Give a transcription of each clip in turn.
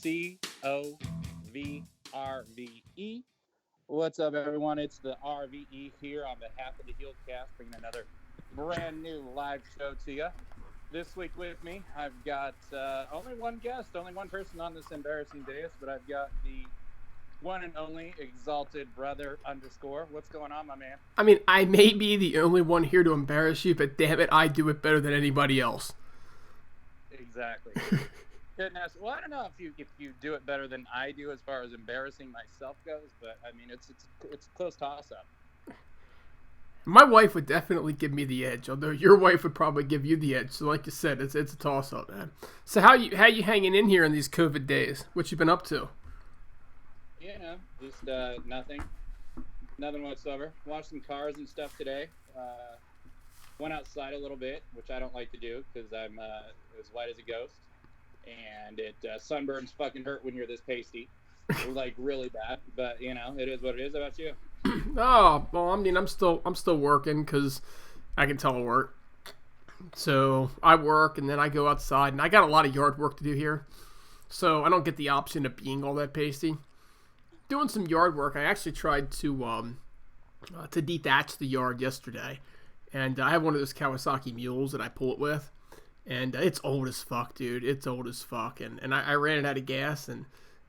COVRVE. What's up, everyone? It's the RVE here on behalf of the Heelcast, bringing another brand new live show to you. This week with me, I've got only one guest, only one person on this embarrassing dais, but I've got the one and only Exalted Brother _. What's going on, my man? I mean, I may be the only one here to embarrass you, but damn it, I do it better than anybody else. Exactly. Goodness. Well, I don't know if you do it better than I do as far as embarrassing myself goes, but I mean it's a close toss up. My wife would definitely give me the edge, although your wife would probably give you the edge. So, like you said, it's a toss up, man. So how you hanging in here in these COVID days? What you been up to? Yeah, just nothing whatsoever. Watched some cars and stuff today. Went outside a little bit, which I don't like to do because I'm as white as a ghost. And sunburns fucking hurt when you're this pasty, like really bad. But you know, it is what it is. How about you? Oh, well, I mean, I'm still working because I can telework. So I work and then I go outside, and I got a lot of yard work to do here, so I don't get the option of being all that pasty. Doing some yard work, I actually tried to dethatch the yard yesterday, and I have one of those Kawasaki mules that I pull it with. And it's old as fuck, dude. It's old as fuck. And I ran it out of gas, and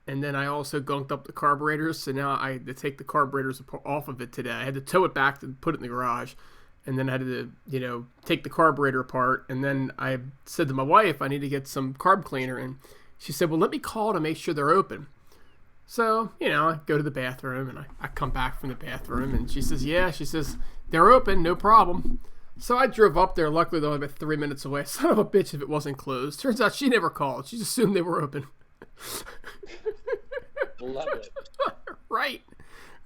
then I also gunked up the carburetors. So now I had to take the carburetors off of it today. I had to tow it back and put it in the garage. And then I had to, take the carburetor apart. And then I said to my wife, I need to get some carb cleaner. And she said, well, let me call to make sure they're open. So, I go to the bathroom, and I come back from the bathroom. And she says, yeah. She says, they're open, no problem. So I drove up there. Luckily, they're only about 3 minutes away. Son of a bitch if it wasn't closed. Turns out she never called. She just assumed they were open. Love it. Right.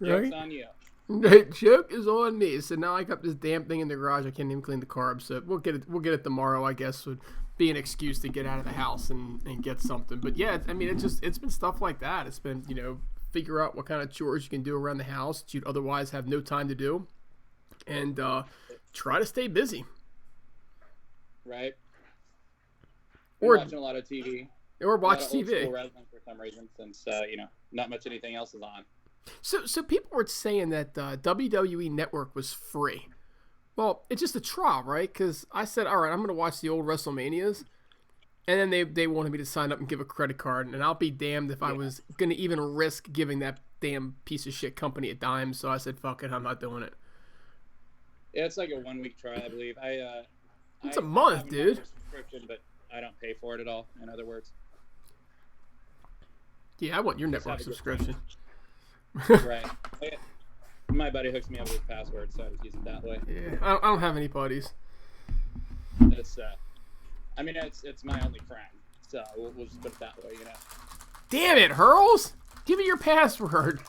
Joke's on you. The joke is on me. So now I got this damn thing in the garage. I can't even clean the carbs. So we'll get it tomorrow, I guess. Would be an excuse to get out of the house and get something. But yeah, I mean, it's been stuff like that. It's been, figure out what kind of chores you can do around the house that you'd otherwise have no time to do. And, try to stay busy. Right. Or watching a lot of TV. Or watch TV. Old school wrestling for some reason, since not much anything else is on. So people were saying that WWE Network was free. Well, it's just a trial, right? Because I said, all right, I'm going to watch the old WrestleManias, and then they wanted me to sign up and give a credit card, and I'll be damned if I was going to even risk giving that damn piece of shit company a dime. So I said, fuck it, I'm not doing it. Yeah, it's like a 1 week trial, I believe. It's a month, dude. Subscription, but I don't pay for it at all. In other words. Yeah, I want your network subscription. Right. My buddy hooks me up with his password, so I just use it that way. Yeah, I don't have any buddies. It's my only friend, so we'll just put it that way, Damn it, Hurls! Give me your password.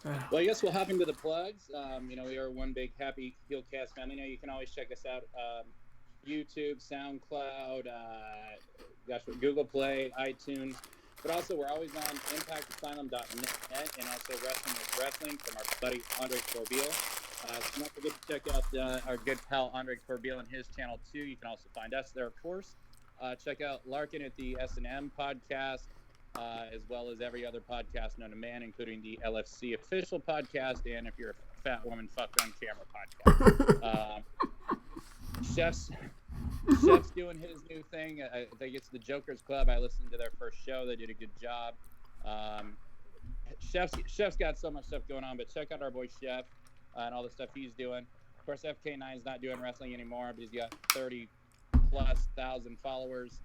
Well, I guess we'll hop into the plugs. We are one big happy Heelcast family. Now you can always check us out YouTube, SoundCloud, Google Play, iTunes. But also, we're always on ImpactAsylum.net and also Wrestling with Wrestling from our buddy Andre Corbeil. So don't forget to check out our good pal Andre Corbeil and his channel too. You can also find us there, of course. Check out Larkin at the S&M podcast. As well as every other podcast known to man, including the LFC official podcast, and if you're a fat woman fucked on camera podcast. Chef's doing his new thing. I think it's the Joker's Club. I listened to their first show. They did a good job. Chef's got so much stuff going on, but check out our boy Chef and all the stuff he's doing. Of course, FK9 is not doing wrestling anymore, but he's got 30,000+ followers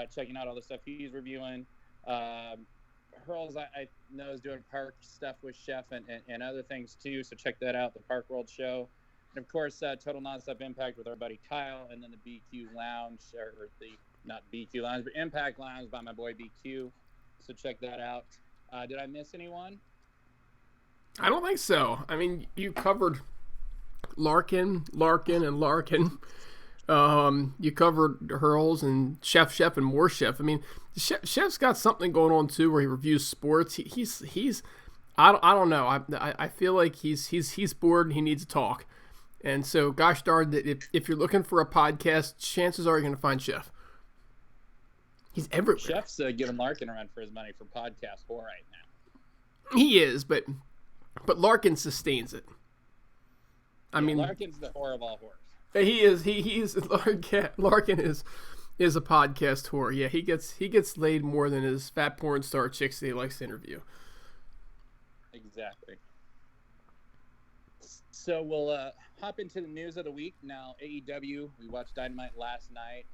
checking out all the stuff he's reviewing. Hurls, I know, is doing park stuff with Chef and other things too, so check that out, the Park World Show. And of course, Total Nonstop Impact with our buddy Kyle, and then the BQ Lounge, or not BQ Lounge, but Impact Lounge by my boy BQ. So check that out. Did I miss anyone? I don't think so. I mean, you covered Larkin, and Larkin. You covered Hurls and Chef, and more Chef. I mean, Chef's got something going on too, where he reviews sports. He's I don't know. I feel like he's bored and he needs to talk. And so, gosh darn it, if you're looking for a podcast, chances are you're going to find Chef. He's everywhere. Chef's giving Larkin a run for his money for podcast whore right now. He is, but Larkin sustains it. I mean, Larkin's the whore of all whores. He is Larkin is a podcast whore. Yeah, he gets laid more than his fat porn star chicks that he likes to interview. Exactly. So we'll hop into the news of the week now. AEW, we watched Dynamite last night,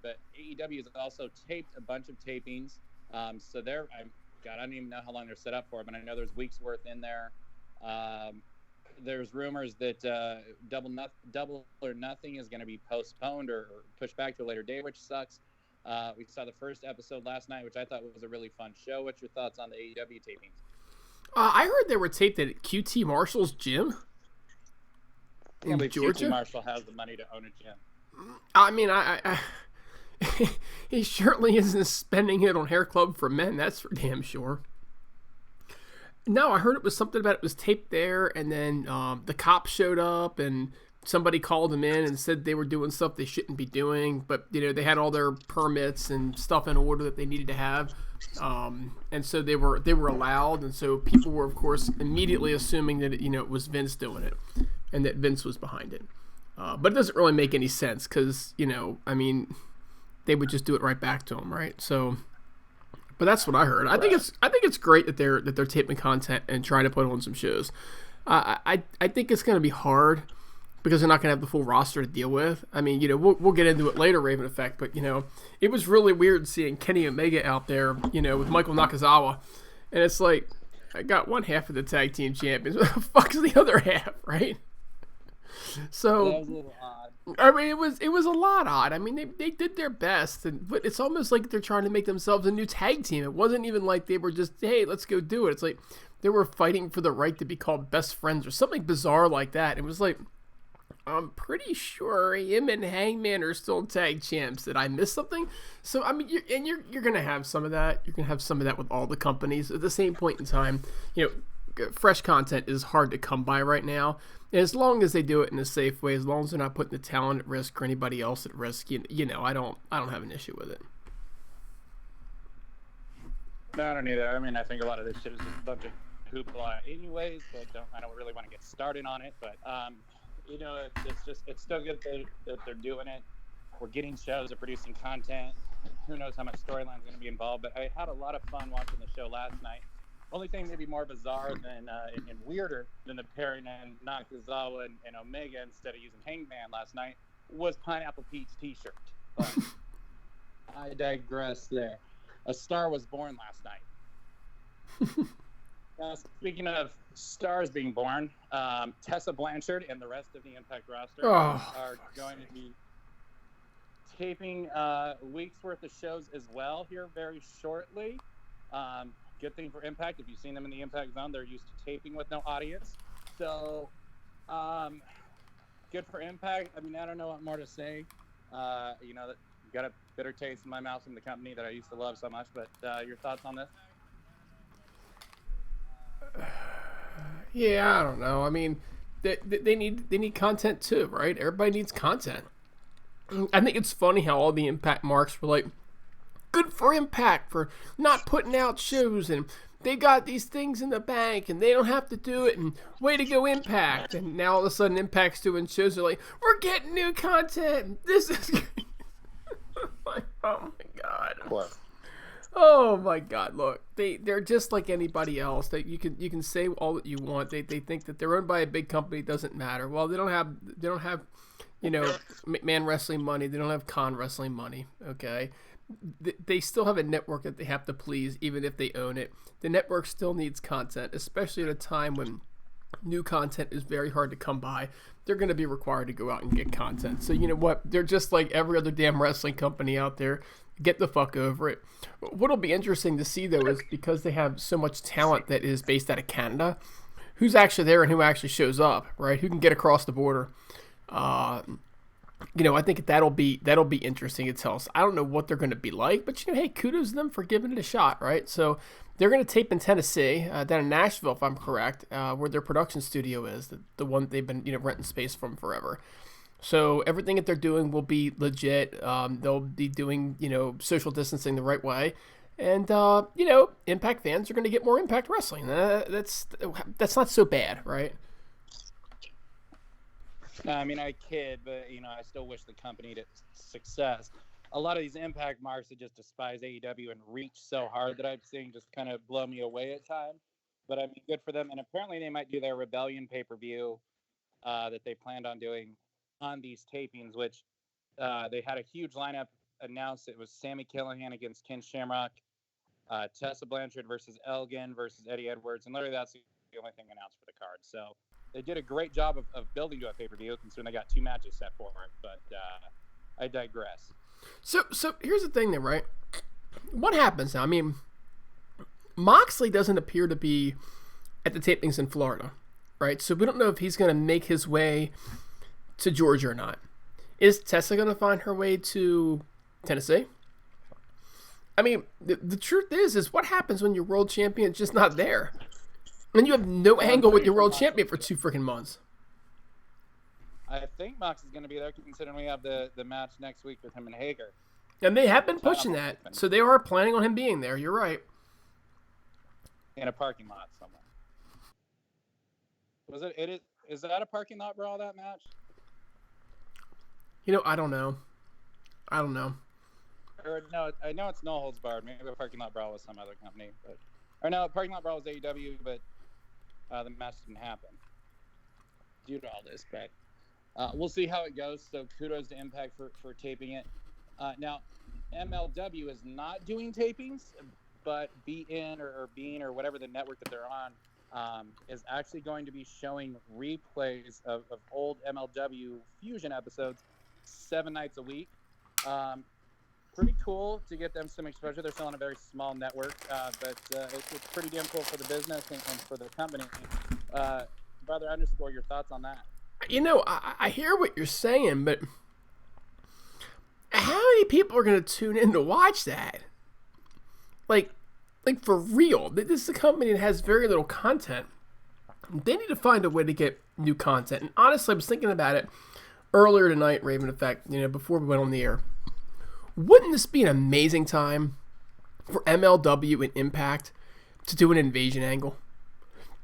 but AEW has also taped a bunch of tapings. So I don't even know how long they're set up for, but I know there's weeks worth in there. There's rumors that Double or Nothing is going to be postponed or pushed back to a later day, which sucks. We saw the first episode last night, which I thought was a really fun show. What's your thoughts on the AEW tapings? I heard they were taped at QT Marshall's gym in Georgia. QT Marshall has the money to own a gym. I mean, I he certainly isn't spending it on Hair Club for Men. That's for damn sure. No, I heard it was something about it was taped there, and then the cops showed up, and somebody called them in and said they were doing stuff they shouldn't be doing, but they had all their permits and stuff in order that they needed to have, and so they were allowed, and so people were of course immediately assuming that it was Vince doing it, and that Vince was behind it, but it doesn't really make any sense because I mean, they would just do it right back to him, right? So. But that's what I heard. I think it's great that they're taping content and trying to put on some shows. I think it's going to be hard because they're not going to have the full roster to deal with. I mean, we'll get into it later, Raven Effect, but it was really weird seeing Kenny Omega out there, with Michael Nakazawa, and it's like I got one half of the tag team champions. What the fuck's the other half, right? So that was a little odd. I mean, it was a lot odd. I mean, they did their best, but it's almost like they're trying to make themselves a new tag team. It wasn't even like they were just, hey, let's go do it. It's like they were fighting for the right to be called best friends or something bizarre like that. It was like, I'm pretty sure him and Hangman are still tag champs. Did I miss something? So I mean, you're gonna have some of that. You're gonna have some of that with all the companies at the same point in time. Fresh content is hard to come by right now. And as long as they do it in a safe way, as long as they're not putting the talent at risk or anybody else at risk, I don't have an issue with it. No, I don't either. I mean, I think a lot of this shit is just a bunch of hoopla anyways, so I don't really want to get started on it, but it's still good that they're doing it. We're getting shows, they're producing content. Who knows how much storyline is going to be involved, but I had a lot of fun watching the show last night. Only thing maybe more bizarre than and weirder than the pairing and Nakazawa and Omega instead of using Hangman last night was Pineapple Pete's t-shirt. But I digress there. A star was born last night. Now, speaking of stars being born, Tessa Blanchard and the rest of the Impact roster are going to be taping weeks worth of shows as well here very shortly. Good thing for Impact. If you've seen them in the Impact Zone, they're used to taping with no audience. So, good for Impact. I mean, I don't know what more to say. Got a bitter taste in my mouth from the company that I used to love so much. But your thoughts on this? Yeah, I don't know. I mean, they need content too, right? Everybody needs content. I think it's funny how all the Impact marks were like, good for Impact for not putting out shows, and they got these things in the bank and they don't have to do it, and way to go Impact. And now all of a sudden Impact's doing shows, they're like, we're getting new content, this is like, oh my god. What? Oh my god, look, they're just like anybody else. You can say all that you want. They think that they're owned by a big company, it doesn't matter. Well, they don't have McMahon wrestling money, they don't have Con wrestling money, okay? They still have a network that they have to please, even if they own it. The network still needs content, especially at a time when new content is very hard to come by. They're going to be required to go out and get content. So you know what? They're just like every other damn wrestling company out there. Get the fuck over it. What'll be interesting to see, though, is because they have so much talent that is based out of Canada, who's actually there and who actually shows up, right? Who can get across the border. I think that'll be interesting to tell us. I don't know what they're going to be like, but hey, kudos to them for giving it a shot, right? So they're going to tape in Tennessee, down in Nashville, if I'm correct, where their production studio is, the one that they've been renting space from forever. So everything that they're doing will be legit. They'll be doing, social distancing the right way. And, Impact fans are going to get more Impact Wrestling. That's not so bad, right? I mean, I kid, but, I still wish the company to success. A lot of these Impact marks that just despise AEW and reach so hard that I've seen just kind of blow me away at times. But, I mean, good for them. And apparently they might do their Rebellion pay-per-view that they planned on doing on these tapings, which they had a huge lineup announced. It was Sami Callihan against Ken Shamrock, Tessa Blanchard versus Elgin versus Eddie Edwards, and literally that's the only thing announced for the card. So they did a great job of building to a pay-per-view, considering they got 2 matches set for it. But I digress. So here's the thing then, right? What happens now? I mean, Moxley doesn't appear to be at the tapings in Florida, right? So we don't know if he's going to make his way to Georgia or not. Is Tessa going to find her way to Tennessee? I mean, the truth is what happens when your world champion is just not there? And you have no angle with your world champion for 2 freaking months. I think Mox is going to be there, considering we have the match next week with him and Hager. And they have been pushing that, so they are planning on him being there. You're right. In a parking lot somewhere. Is that a parking lot brawl, that match? I don't know. Or no, I know it's No Holds Barred. Maybe a parking lot brawl was some other company, parking lot brawl was AEW, but the match didn't happen due to all this. But we'll see how it goes. So kudos to Impact for taping it. Now, MLW is not doing tapings, but BN or Bean or whatever the network that they're on is actually going to be showing replays of old MLW Fusion episodes 7 nights a week. Pretty cool to get them some exposure. They're still on a very small network, but it's pretty damn cool for the business and for the company. Brother underscore, your thoughts on that? I hear what you're saying, but how many people are going to tune in to watch that? Like for real. This is a company that has very little content. They need to find a way to get new content. And honestly, I was thinking about it earlier tonight, Raven Effect, before we went on the air. Wouldn't this be an amazing time for MLW and Impact to do an invasion angle?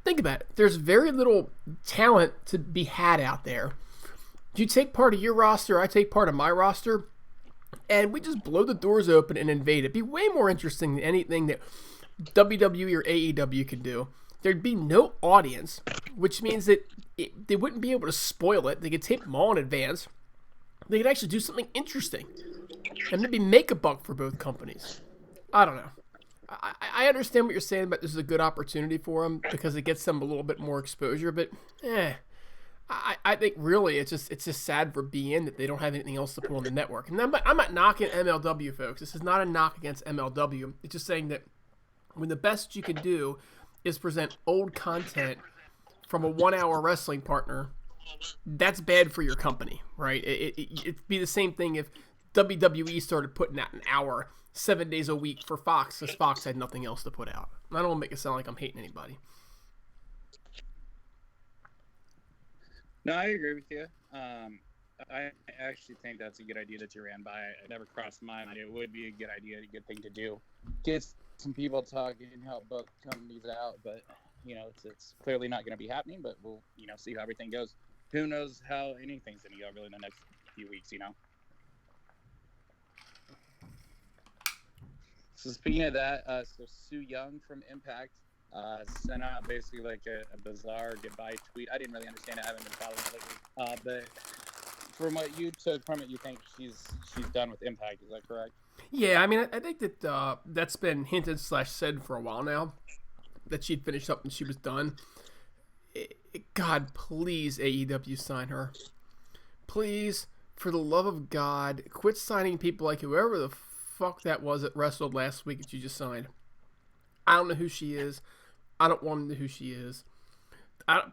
Think about it. There's very little talent to be had out there. You take part of your roster, I take part of my roster, and we just blow the doors open and invade. It'd be way more interesting than anything that WWE or AEW can do. There'd be no audience, which means that they wouldn't be able to spoil it. They could tape them all in advance. They could actually do something interesting. And maybe make a buck for both companies. I don't know. I understand what you're saying about this is a good opportunity for them because it gets them a little bit more exposure, but I think really it's just sad for BN that they don't have anything else to put on the network. And I'm not knocking MLW, folks. This is not a knock against MLW. It's just saying that when the best you can do is present old content from a 1-hour wrestling partner, that's bad for your company, right? It'd be the same thing if WWE started putting out an hour 7 days a week for Fox because Fox had nothing else to put out. I don't want to make it sound like I'm hating anybody. No, I agree with you. I actually think that's a good idea that you ran by. It never crossed my mind. It would be a good idea, a good thing to do. Get some people talking, help both companies out, but it's clearly not going to be happening. But we'll see how everything goes. Who knows how anything's going to go really in the next few weeks? So speaking of that, so Sue Young from Impact sent out basically like a bizarre goodbye tweet. I didn't really understand it. I haven't been following it lately. But from what you took from it, you think she's done with Impact. Is that correct? Yeah, I mean, I think that that's been hinted / said for a while now that she'd finished up and she was done. God, please, AEW, sign her. Please, for the love of God, quit signing people like whoever the fuck that was that wrestled last week that you just signed. I don't know who she is. I don't want to know who she is.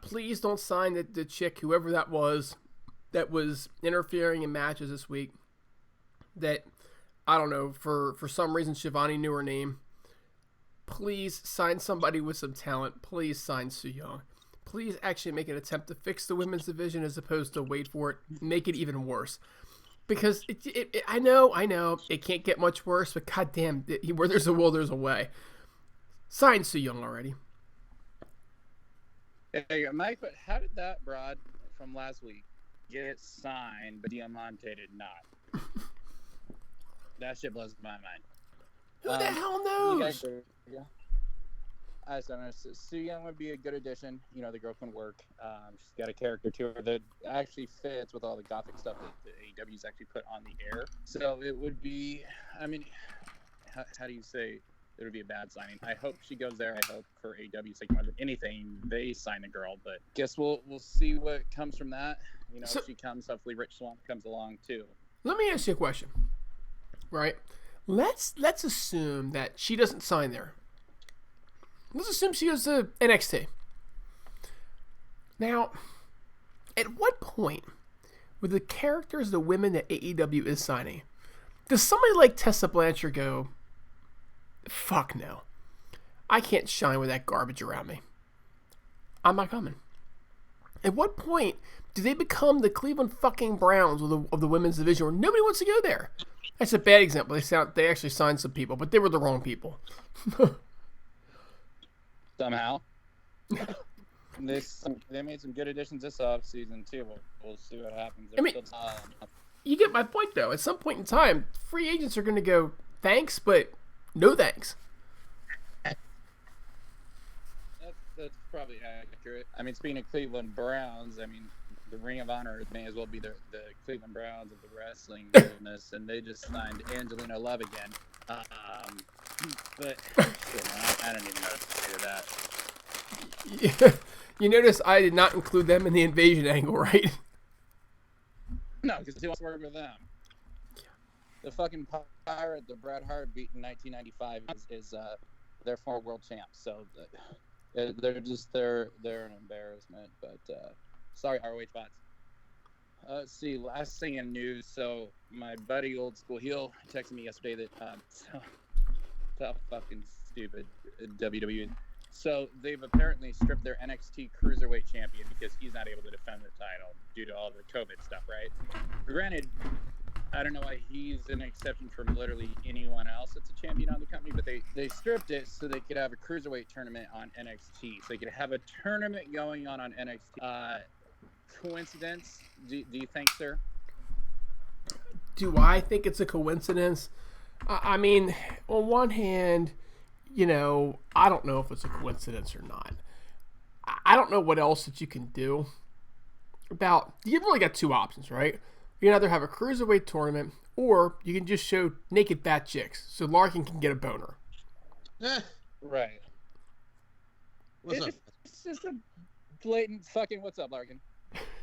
Please don't sign the chick, whoever that was interfering in matches this week. That, I don't know, for some reason Shivani knew her name. Please sign somebody with some talent. Please sign Sue Young. please actually make an attempt to fix the women's division as opposed to wait for it, make it even worse. Because I know, it can't get much worse, but goddamn, where there's a will, there's a way. Sign Su Yung already. Hey, Mike, but how did that broad from last week get signed, but Diamante did not? That shit blows my mind. Who the hell knows? I don't know. Su Yung would be a good addition. You know, the girl can work. She's got a character to her that actually fits with all the gothic stuff that the AEW's actually put on the air. So it would be, I mean, how do you say it would be a bad signing? I hope she goes there. I hope for AEW's sake more than anything they sign the girl. But guess we'll see what comes from that. You know, if she comes, hopefully Rich Swann comes along too. Let me ask you a question. Right? Let's assume that she doesn't sign there. Let's assume she goes to NXT. Now, at what point with the characters, the women that AEW is signing, does somebody like Tessa Blanchard go, fuck no, I can't shine with that garbage around me. I'm not coming. At what point do they become the Cleveland fucking Browns of the women's division where nobody wants to go there? That's a bad example. They actually signed some people, but they were the wrong people. Somehow. They made some good additions this offseason, too. We'll see what happens. You get my point, though. At some point in time, free agents are going to go, thanks, but no thanks. That's probably accurate. I mean, speaking of Cleveland Browns, I mean, the Ring of Honor may as well be the Cleveland Browns of the wrestling business, and they just signed Angelina Love again. But I don't even know what to say to that. Yeah. You notice I did not include them in the invasion angle, right? No, because he wants to work with them. The fucking pirate that Bret Hart beat in 1995 is their former world champ. So they're an embarrassment. But sorry, ROH bots. Let's see. Last thing in news. So my buddy Old School Heel texted me yesterday that so fucking stupid WWE. So they've apparently stripped their NXT Cruiserweight champion because he's not able to defend the title due to all the COVID stuff, right? Granted, I don't know why he's an exception from literally anyone else that's a champion on the company, but they stripped it so they could have a Cruiserweight tournament on NXT. So they could have a tournament going on NXT. Coincidence? Do you think, sir? Do I think it's a coincidence? I mean, on one hand, you know, I don't know if it's a coincidence or not. I don't know what else that you can do. You've really got two options, right? You can either have a cruiserweight tournament, or you can just show naked fat chicks so Larkin can get a boner. Right. What's up? It's just a blatant fucking what's up, Larkin?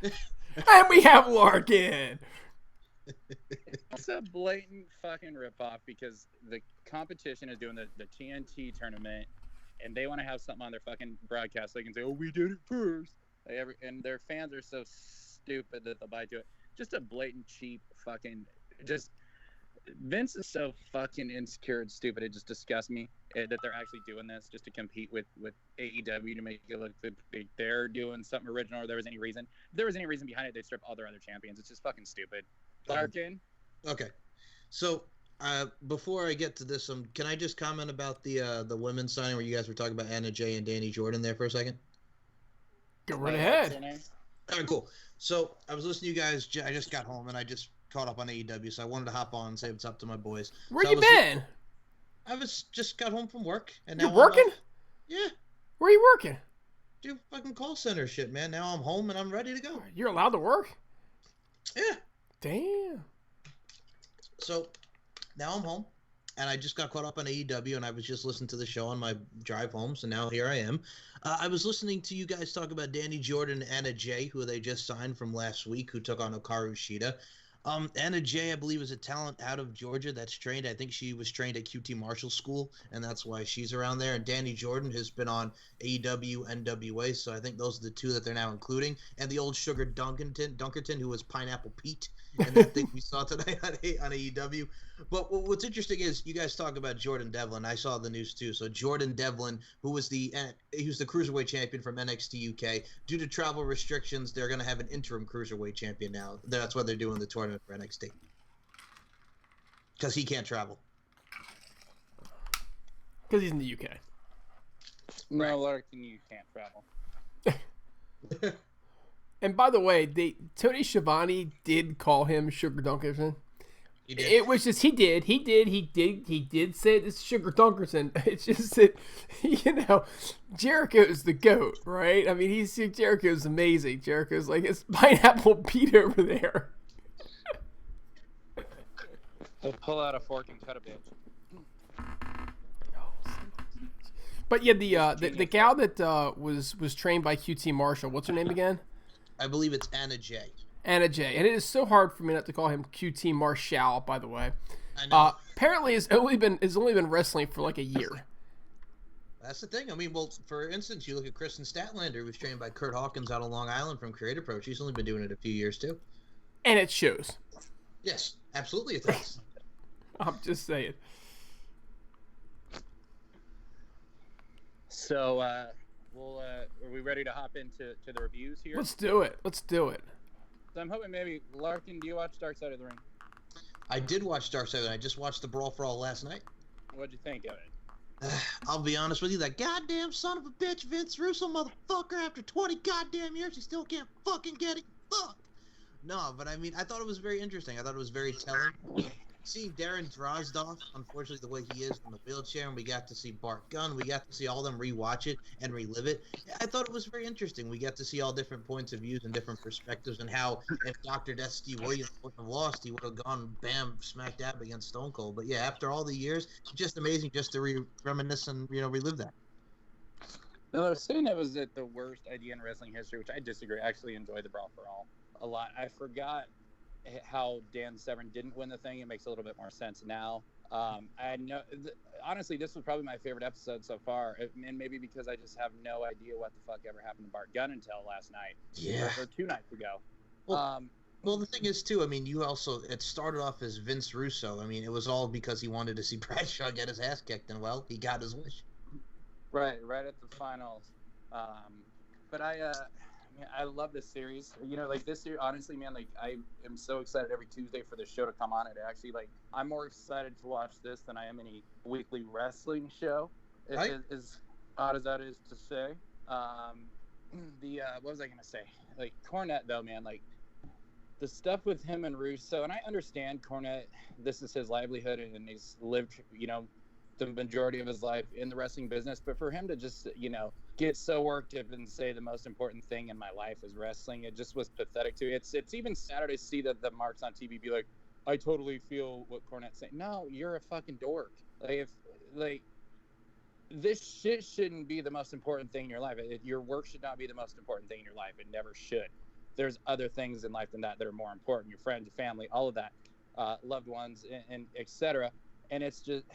And we have Larkin. It's a blatant fucking ripoff because the competition is doing the TNT tournament, and they want to have something on their fucking broadcast so they can say, "Oh, we did it first." And their fans are so stupid that they'll buy to it. Just a blatant, cheap, fucking. Just Vince is so fucking insecure and stupid. It just disgusts me that they're actually doing this just to compete with AEW to make it look like they're doing something original. Or there was any reason. If there was any reason behind it, they'd strip all their other champions. It's just fucking stupid. Larkin. Okay, so before I get to this, can I just comment about the women's signing where you guys were talking about Anna Jay and Danny Jordan there for a second? Go right ahead. All right, cool. So I was listening to you guys. I just got home and I just caught up on AEW, so I wanted to hop on and say what's up to my boys. Where you been? I just got home from work and you're now working? Yeah. Where are you working? Do fucking call center shit, man. Now I'm home and I'm ready to go. You're allowed to work? Yeah. Damn. So now I'm home and I just got caught up on AEW and I was just listening to the show on my drive home. So now here I am. I was listening to you guys talk about Danny Jordan and Anna Jay, who they just signed from last week, who took on Hikaru Shida. Anna Jay, I believe, is a talent out of Georgia that's trained. I think she was trained at QT Marshall School, and that's why she's around there. And Danny Jordan has been on AEW, NWA, so I think those are the two that they're now including. And the old Sugar Dunkerton, who was Pineapple Pete, and that thing we saw tonight on AEW. But what's interesting is you guys talk about Jordan Devlin. I saw the news too. So Jordan Devlin, he was the cruiserweight champion from NXT UK. Due to travel restrictions, they're going to have an interim cruiserweight champion now. That's why they're doing the tournament for NXT, because he can't travel. Because he's in the UK. No, Larkin, you can't travel. And by the way, Tony Schiavone did call him Sugar Dunkerton. He did. It was just he did say this is Sugar Dunkerton. It's just that Jericho's the GOAT, right? I mean, Jericho's amazing. Jericho's like it's Pineapple Pete over there. He'll pull out a fork and cut a bitch. But yeah, the gal that was trained by QT Marshall. What's her name again? I believe it's Anna Jay. Anna Jay, and it is so hard for me not to call him QT Marshall. By the way, I know. Apparently, has only been wrestling for like a year. That's the thing. I mean, well, for instance, you look at Kristen Statlander, who was trained by Kurt Hawkins out on Long Island from Creative Pro. She's only been doing it a few years too. And it shows. Yes, absolutely it does. I'm just saying. So, are we ready to hop into the reviews here? Let's do it. So I'm hoping maybe, Larkin, do you watch Dark Side of the Ring? I did watch Dark Side. I just watched the Brawl for All last night. What'd you think of it? I'll be honest with you, that goddamn son of a bitch, Vince Russo motherfucker, after 20 goddamn years, he still can't fucking get it fucked. No, but I mean, I thought it was very interesting. I thought it was very telling. Seeing Darren Drozdov, unfortunately, the way he is in the wheelchair, and we got to see Bart Gunn, we got to see all of them rewatch it and relive it. I thought it was very interesting. We got to see all different points of views and different perspectives, and how if Dr. Death Steve Williams wouldn't have lost, he would have gone bam, smack dab against Stone Cold. But yeah, after all the years, it's just amazing just to reminisce and relive that. No, I was saying that was the worst idea in wrestling history, which I disagree. I actually enjoy the Brawl for All a lot. I forgot how Dan Severn didn't win the thing. It makes a little bit more sense now. I know, honestly, this was probably my favorite episode so far, and maybe because I just have no idea what the fuck ever happened to Bart Gunn until last night, or 2 nights ago. Well, the thing is, too, I mean, it started off as Vince Russo. I mean, it was all because he wanted to see Bradshaw get his ass kicked, and, well, he got his wish. Right at the finals. But I love this series. Like this year, honestly, man, like I am so excited every Tuesday for this show to come on. It actually, like, I'm more excited to watch this than I am any weekly wrestling show. As odd as that is to say. What was I gonna say? Like Cornette, though, man, like the stuff with him and Russo, and I understand Cornette. This is his livelihood, and he's lived, the majority of his life in the wrestling business. But for him to just, get so worked up and say the most important thing in my life is wrestling, it just was pathetic too. It's even sadder to see that the marks on TV be like, I totally feel what Cornette's saying. No, you're a fucking dork. This shit shouldn't be the most important thing in your life. Your work should not be the most important thing in your life. It never should. There's other things in life than that are more important. Your friends, your family, all of that, loved ones, and etc. And it's just,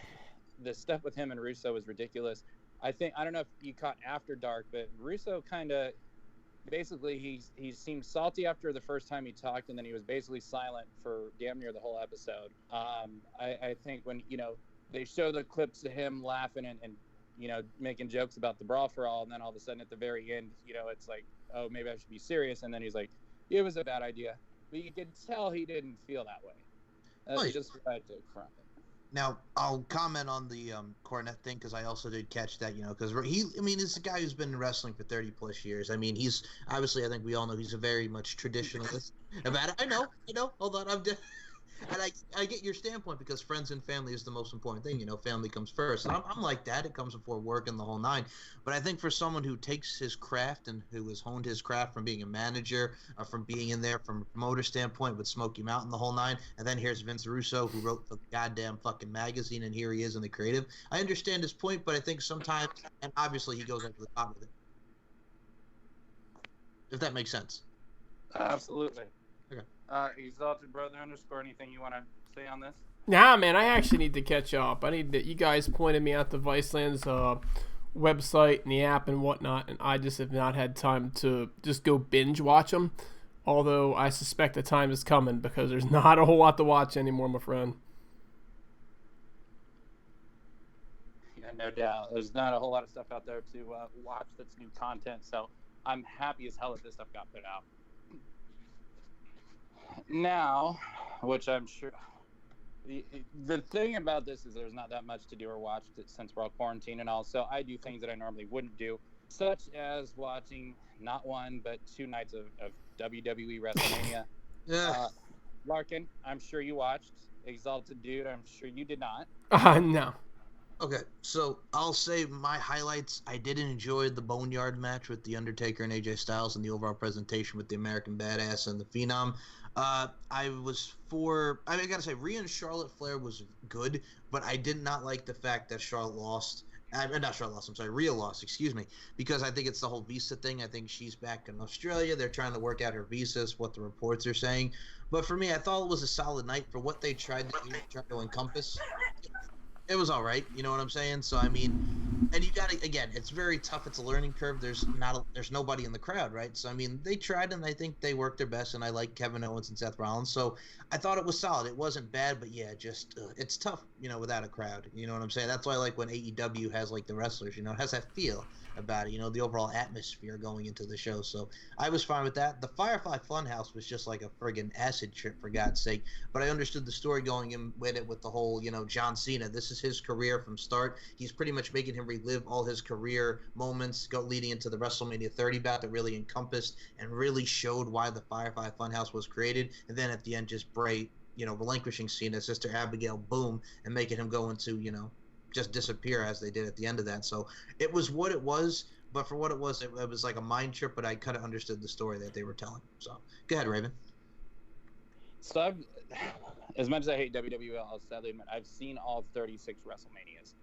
the stuff with him and Russo is ridiculous. I don't know if you caught After Dark, but Russo kind of, basically, he seemed salty after the first time he talked, and then he was basically silent for damn near the whole episode. I think when, they show the clips of him laughing and making jokes about the Brawl for All, and then all of a sudden at the very end, it's like, oh, maybe I should be serious, and then he's like, it was a bad idea. But you could tell he didn't feel that way. That's just what I took from it. Now, I'll comment on the Cornette thing, because I also did catch that, because he's a guy who's been in wrestling for 30-plus years. I mean, he's, obviously, I think we all know he's a very much traditionalist about it. I know, hold on, and I get your standpoint, because friends and family is the most important thing, family comes first. And I'm like that, it comes before work and the whole nine. But I think for someone who takes his craft and who has honed his craft from being a manager, from being in there from a promoter standpoint with Smoky Mountain, the whole nine, and then here's Vince Russo, who wrote the goddamn fucking magazine, and here he is in the creative. I understand his point, but I think sometimes, and obviously he goes up to the top with it. If that makes sense. Absolutely. Exalted Brother _ anything you want to say on this? Nah, man, I actually need to catch up. I need to. You guys pointed me out to Viceland's website and the app and whatnot, and I just have not had time to just go binge watch them. Although I suspect the time is coming because there's not a whole lot to watch anymore, my friend. Yeah, no doubt. There's not a whole lot of stuff out there to watch that's new content, so I'm happy as hell that this stuff got put out. Now, which I'm sure... The thing about this is there's not that much to do or watch since we're all quarantined and all, so I do things that I normally wouldn't do, such as watching not one, but 2 nights of WWE WrestleMania. Larkin, I'm sure you watched. Exalted Dude, I'm sure you did not. No. Okay, so I'll say my highlights. I did enjoy the Boneyard match with The Undertaker and AJ Styles and the overall presentation with the American Badass and the Phenom. I gotta say, Rhea and Charlotte Flair was good, but I did not like the fact that Charlotte lost. Rhea lost, excuse me, because I think it's the whole visa thing. I think she's back in Australia. They're trying to work out her visas, what the reports are saying. But for me, I thought it was a solid night for what they tried to encompass. It was all right, you know what I'm saying? So I mean, and you got to, again, it's very tough. It's a learning curve. There's nobody in the crowd, right? So I mean, they tried and I think they worked their best. And I like Kevin Owens and Seth Rollins, so I thought it was solid. It wasn't bad, but yeah, just it's tough, without a crowd. You know what I'm saying? That's why I like when AEW has like the wrestlers. It has that feel about it. The overall atmosphere going into the show. So I was fine with that. The Firefly Funhouse was just like a friggin' acid trip, for God's sake. But I understood the story going in with it, with the whole, John Cena. This is his career from start. He's pretty much making him relive all his career moments leading into the WrestleMania 30 bout that really encompassed and really showed why the Firefly Funhouse was created. And then at the end, just Bray, relinquishing Cena, Sister Abigail, boom, and making him go into, just disappear as they did at the end of that. So it was what it was, but for what it was like a mind trip, but I kind of understood the story that they were telling. So go ahead, Raven. So as much as I hate WWE, I'll sadly admit I've seen all 36 WrestleManias.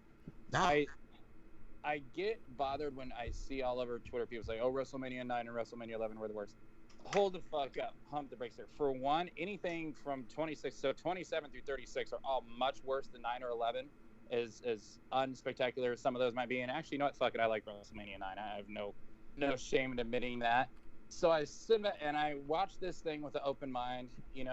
I get bothered when I see all over Twitter people say, oh, WrestleMania 9 and WrestleMania 11 were the worst. Hold the fuck up. Hump the brakes there. For one, anything from 27 through 36 are all much worse than 9 or 11. As unspectacular as some of those might be. And actually, you know what? Fuck it. I like WrestleMania 9. I have no shame in admitting that. So I sit back and I watched this thing with an open mind,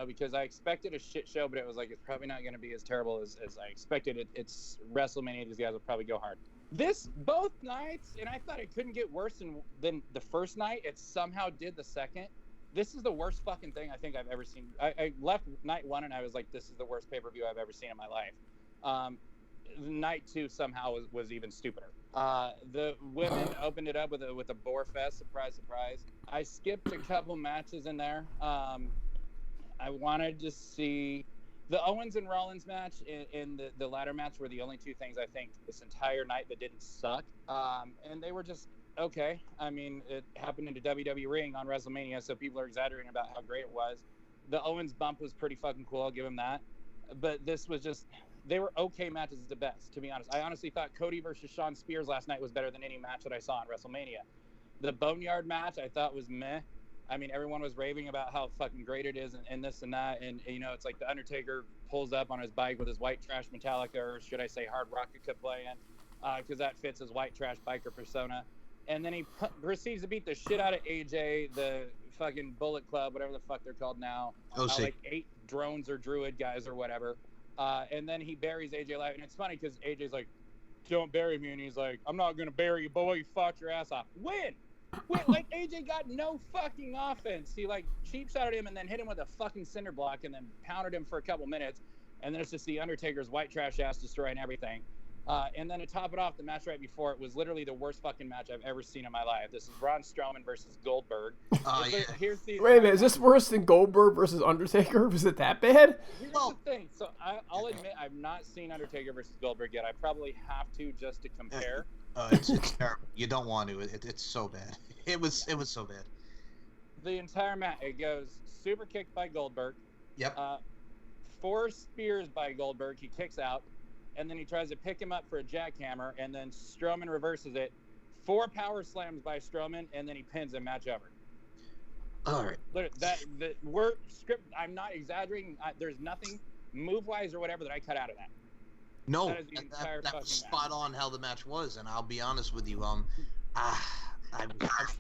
because I expected a shit show, but it was like, it's probably not going to be as terrible as I expected. It's WrestleMania. These guys will probably go hard. Both nights, and I thought it couldn't get worse than the first night. It somehow did the second. This is the worst fucking thing I think I've ever seen. I left night 1 and I was like, this is the worst pay-per-view I've ever seen in my life. Night 2 somehow was even stupider. The women opened it up with a boar fest. Surprise, surprise. I skipped a couple matches in there. I wanted to see the Owens and Rollins match in the ladder match were the only 2 things I think this entire night that didn't suck. And they were just okay. I mean, it happened in a WWE ring on WrestleMania, so people are exaggerating about how great it was. The Owens bump was pretty fucking cool. I'll give him that. But this was just... They were okay matches at the best, to be honest. I honestly thought Cody versus Shawn Spears last night was better than any match that I saw on WrestleMania. The Boneyard match I thought was meh. I mean, everyone was raving about how fucking great it is and this and that. And, it's like The Undertaker pulls up on his bike with his white trash Metallica, or should I say hard rock playing, because that fits his white trash biker persona. And then he proceeds to beat the shit out of AJ, the fucking Bullet Club, whatever the fuck they're called now. Like 8 drones or druid guys or whatever. And then he buries AJ alive. And it's funny because AJ's like, don't bury me. And he's like, I'm not going to bury you, boy. You fucked your ass off. Win! Like, AJ got no fucking offense. He, cheap shot at him and then hit him with a fucking cinder block and then pounded him for a couple minutes. And then it's just the Undertaker's white trash ass destroying everything. And then to top it off, the match right before it was literally the worst fucking match I've ever seen in my life. This is Braun Strowman versus Goldberg. Yeah. Wait a minute, is this worse than Goldberg versus Undertaker? Was it that bad? Here's the thing. So I'll admit I've not seen Undertaker versus Goldberg yet. I probably have to just to compare. It's terrible. You don't want to. It's so bad. It was so bad. The entire match, it goes super kick by Goldberg. Yep. 4 spears by Goldberg. He kicks out. And then he tries to pick him up for a jackhammer, and then Strowman reverses it. 4 power slams by Strowman, and then he pins him, match over. All right. The word script. I'm not exaggerating. There's nothing move wise or whatever that I cut out of that. No, That is the entire that was fucking spot on how the match was, and I'll be honest with you. I'm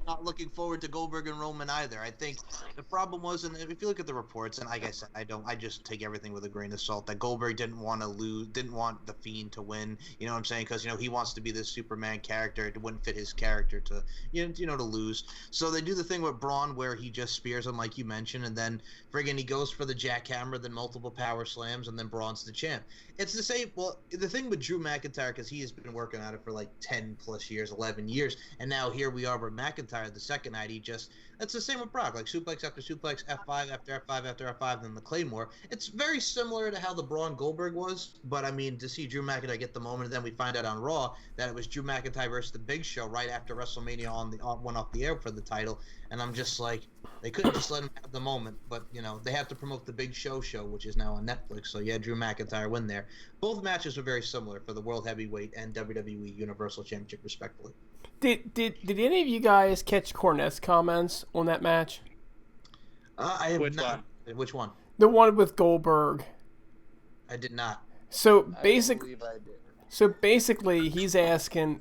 not looking forward to Goldberg and Roman either. I think the problem was, and if you look at the reports, and like I said, I just take everything with a grain of salt. That Goldberg didn't want to lose, didn't want the Fiend to win. You know what I'm saying? Because he wants to be this Superman character. It wouldn't fit his character to to lose. So they do the thing with Braun where he just spears him like you mentioned, and then friggin' he goes for the jackhammer, then multiple power slams, and then Braun's the champ. It's the same. Well, the thing with Drew McIntyre, because he has been working at it for like 10 plus years, 11 years, and now here we are with McIntyre the second night. It's the same with Brock, like suplex after suplex, F5 after F5 after F5, then the Claymore. It's very similar to how the Braun Goldberg was, but I mean, to see Drew McIntyre get the moment, and then we find out on Raw that it was Drew McIntyre versus the Big Show right after WrestleMania went off the air for the title, and I'm just like, they couldn't just let him have the moment, but they have to promote the Big Show, which is now on Netflix. So yeah, Drew McIntyre win there. Both matches were very similar for the World Heavyweight and WWE Universal Championship, respectively. Did any of you guys catch Cornette's comments on that match? I have not. One? Which one? The one with Goldberg. I did not. So I basically, believe I did.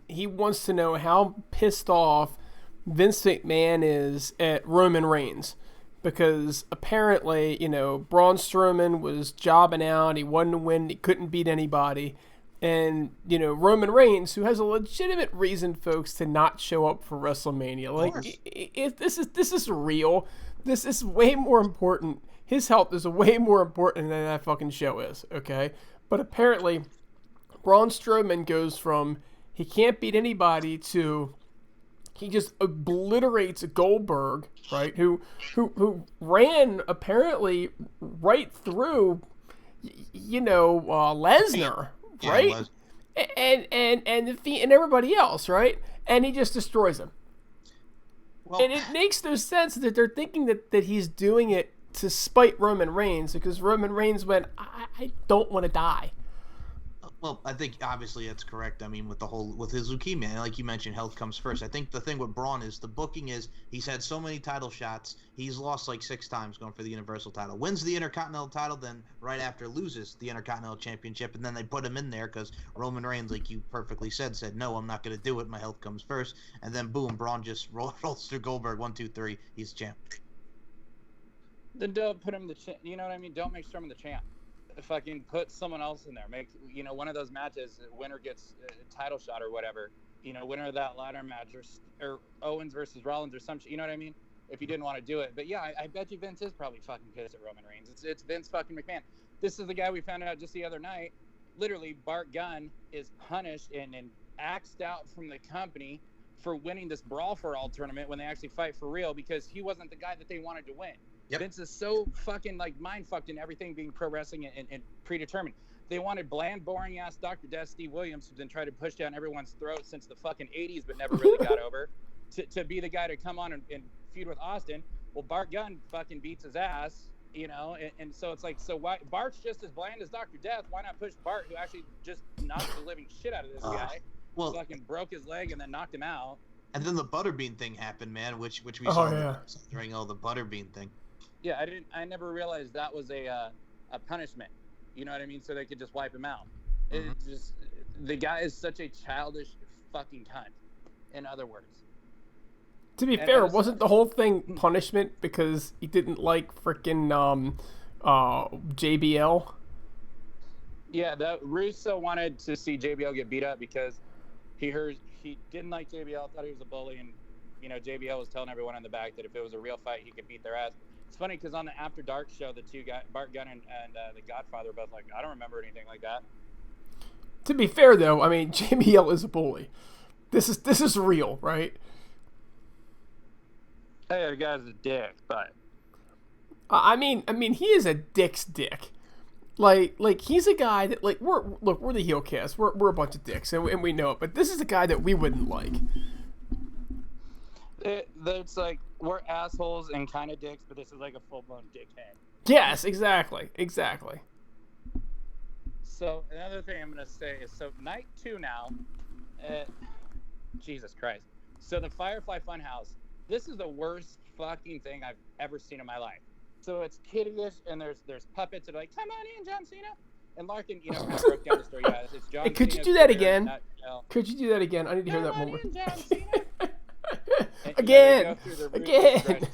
He wants to know how pissed off Vince McMahon is at Roman Reigns, because apparently, Braun Strowman was jobbing out. He wanted to win. He couldn't beat anybody. And, Roman Reigns, who has a legitimate reason, folks, to not show up for WrestleMania. Like, this is real. This is way more important. His health is way more important than that fucking show is, okay? But apparently, Braun Strowman goes from he can't beat anybody to he just obliterates Goldberg, right? Who ran apparently right through, Lesnar, right? And the Fiend and everybody else, right? And he just destroys him. Well, and it makes no sense that they're thinking that he's doing it to spite Roman Reigns, because Roman Reigns went, I don't want to die. Well, I think obviously that's correct. I mean, with his leukemia, and like you mentioned, health comes first. I think the thing with Braun is the booking is he's had so many title shots. He's lost like 6 times going for the Universal title. Wins the Intercontinental title, then right after loses the Intercontinental Championship, and then they put him in there because Roman Reigns, like you perfectly said, no, I'm not going to do it. My health comes first. And then boom, Braun just rolls through Goldberg, 1, 2, 3. He's champ. Then don't put him the champ. You know what I mean? Don't make Strowman the champ. Fucking put someone else in there. Make one of those matches. Winner gets a title shot or whatever. Winner of that ladder match or Owens versus Rollins or some shit. You know what I mean? If you didn't want to do it, but yeah, I bet you Vince is probably fucking pissed at Roman Reigns. It's Vince fucking McMahon. This is the guy we found out just the other night. Literally, Bart Gunn is punished and axed out from the company for winning this Brawl for All tournament when they actually fight for real, because he wasn't the guy that they wanted to win. Yep. Vince is so fucking mind fucked in everything being pro wrestling and predetermined. They wanted bland, boring ass Dr. Death Steve Williams, who's been trying to push down everyone's throat since the fucking 80s, but never really got over, to be the guy to come on and feud with Austin. Well, Bart Gunn fucking beats his ass, and so it's like, so why Bart's just as bland as Dr. Death? Why not push Bart, who actually just knocked the living shit out of this guy? Well, fucking broke his leg and then knocked him out. And then the Butterbean thing happened, man, which we saw during all the Butterbean thing. Yeah, I never realized that was a punishment. You know what I mean? So they could just wipe him out. Mm-hmm. It's just, the guy is such a childish fucking cunt. In other words. To be fair, wasn't the whole thing punishment because he didn't like freaking JBL? Yeah, Russo wanted to see JBL get beat up because he didn't like JBL, thought he was a bully, and JBL was telling everyone in the back that if it was a real fight, he could beat their ass. It's funny because on the After Dark show, the two guys, Bart Gunn and the Godfather, were both like, I don't remember anything like that. To be fair, though, I mean, JBL is a bully. This is real, right? Hey, the guy's a dick, but I mean, he is a dick's dick. Like he's a guy that we're the Heelcast. We're a bunch of dicks, and we know it. But this is a guy that we wouldn't like. It's like we're assholes and kind of dicks, but this is like a full-blown dickhead. Yes, exactly. So another thing I'm gonna say is, so night 2 now. Jesus Christ. So the Firefly Funhouse This is the worst fucking thing I've ever seen in my life. So it's kiddie-ish, and there's puppets that are like, come on in, John Cena. And Larkin, kind of broke down the story, guys. It's John Hey, could Cena's you do that career again? in a nutshell. Could you do that again? I need to hear Come that on moment. in, John Cena. And, Again. Again.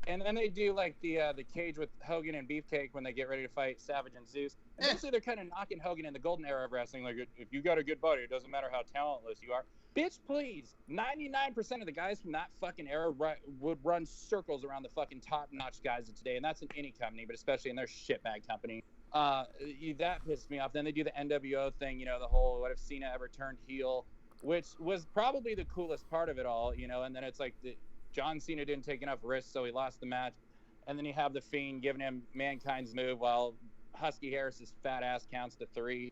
And then they do like the cage with Hogan and Beefcake when they get ready to fight Savage and Zeus. And basically they're kind of knocking Hogan in the golden era of wrestling. Like, if you got a good body, it doesn't matter how talentless you are. Bitch, please. 99% of the guys from that fucking era would run circles around the fucking top-notch guys of today. And that's in any company, but especially in their shitbag company. That pissed me off. Then they do the NWO thing, the whole what if Cena ever turned heel, which was probably the coolest part of it all, and then it's like John Cena didn't take enough risks, so he lost the match. And then you have The Fiend giving him Mankind's move while Husky Harris's fat ass counts to 3.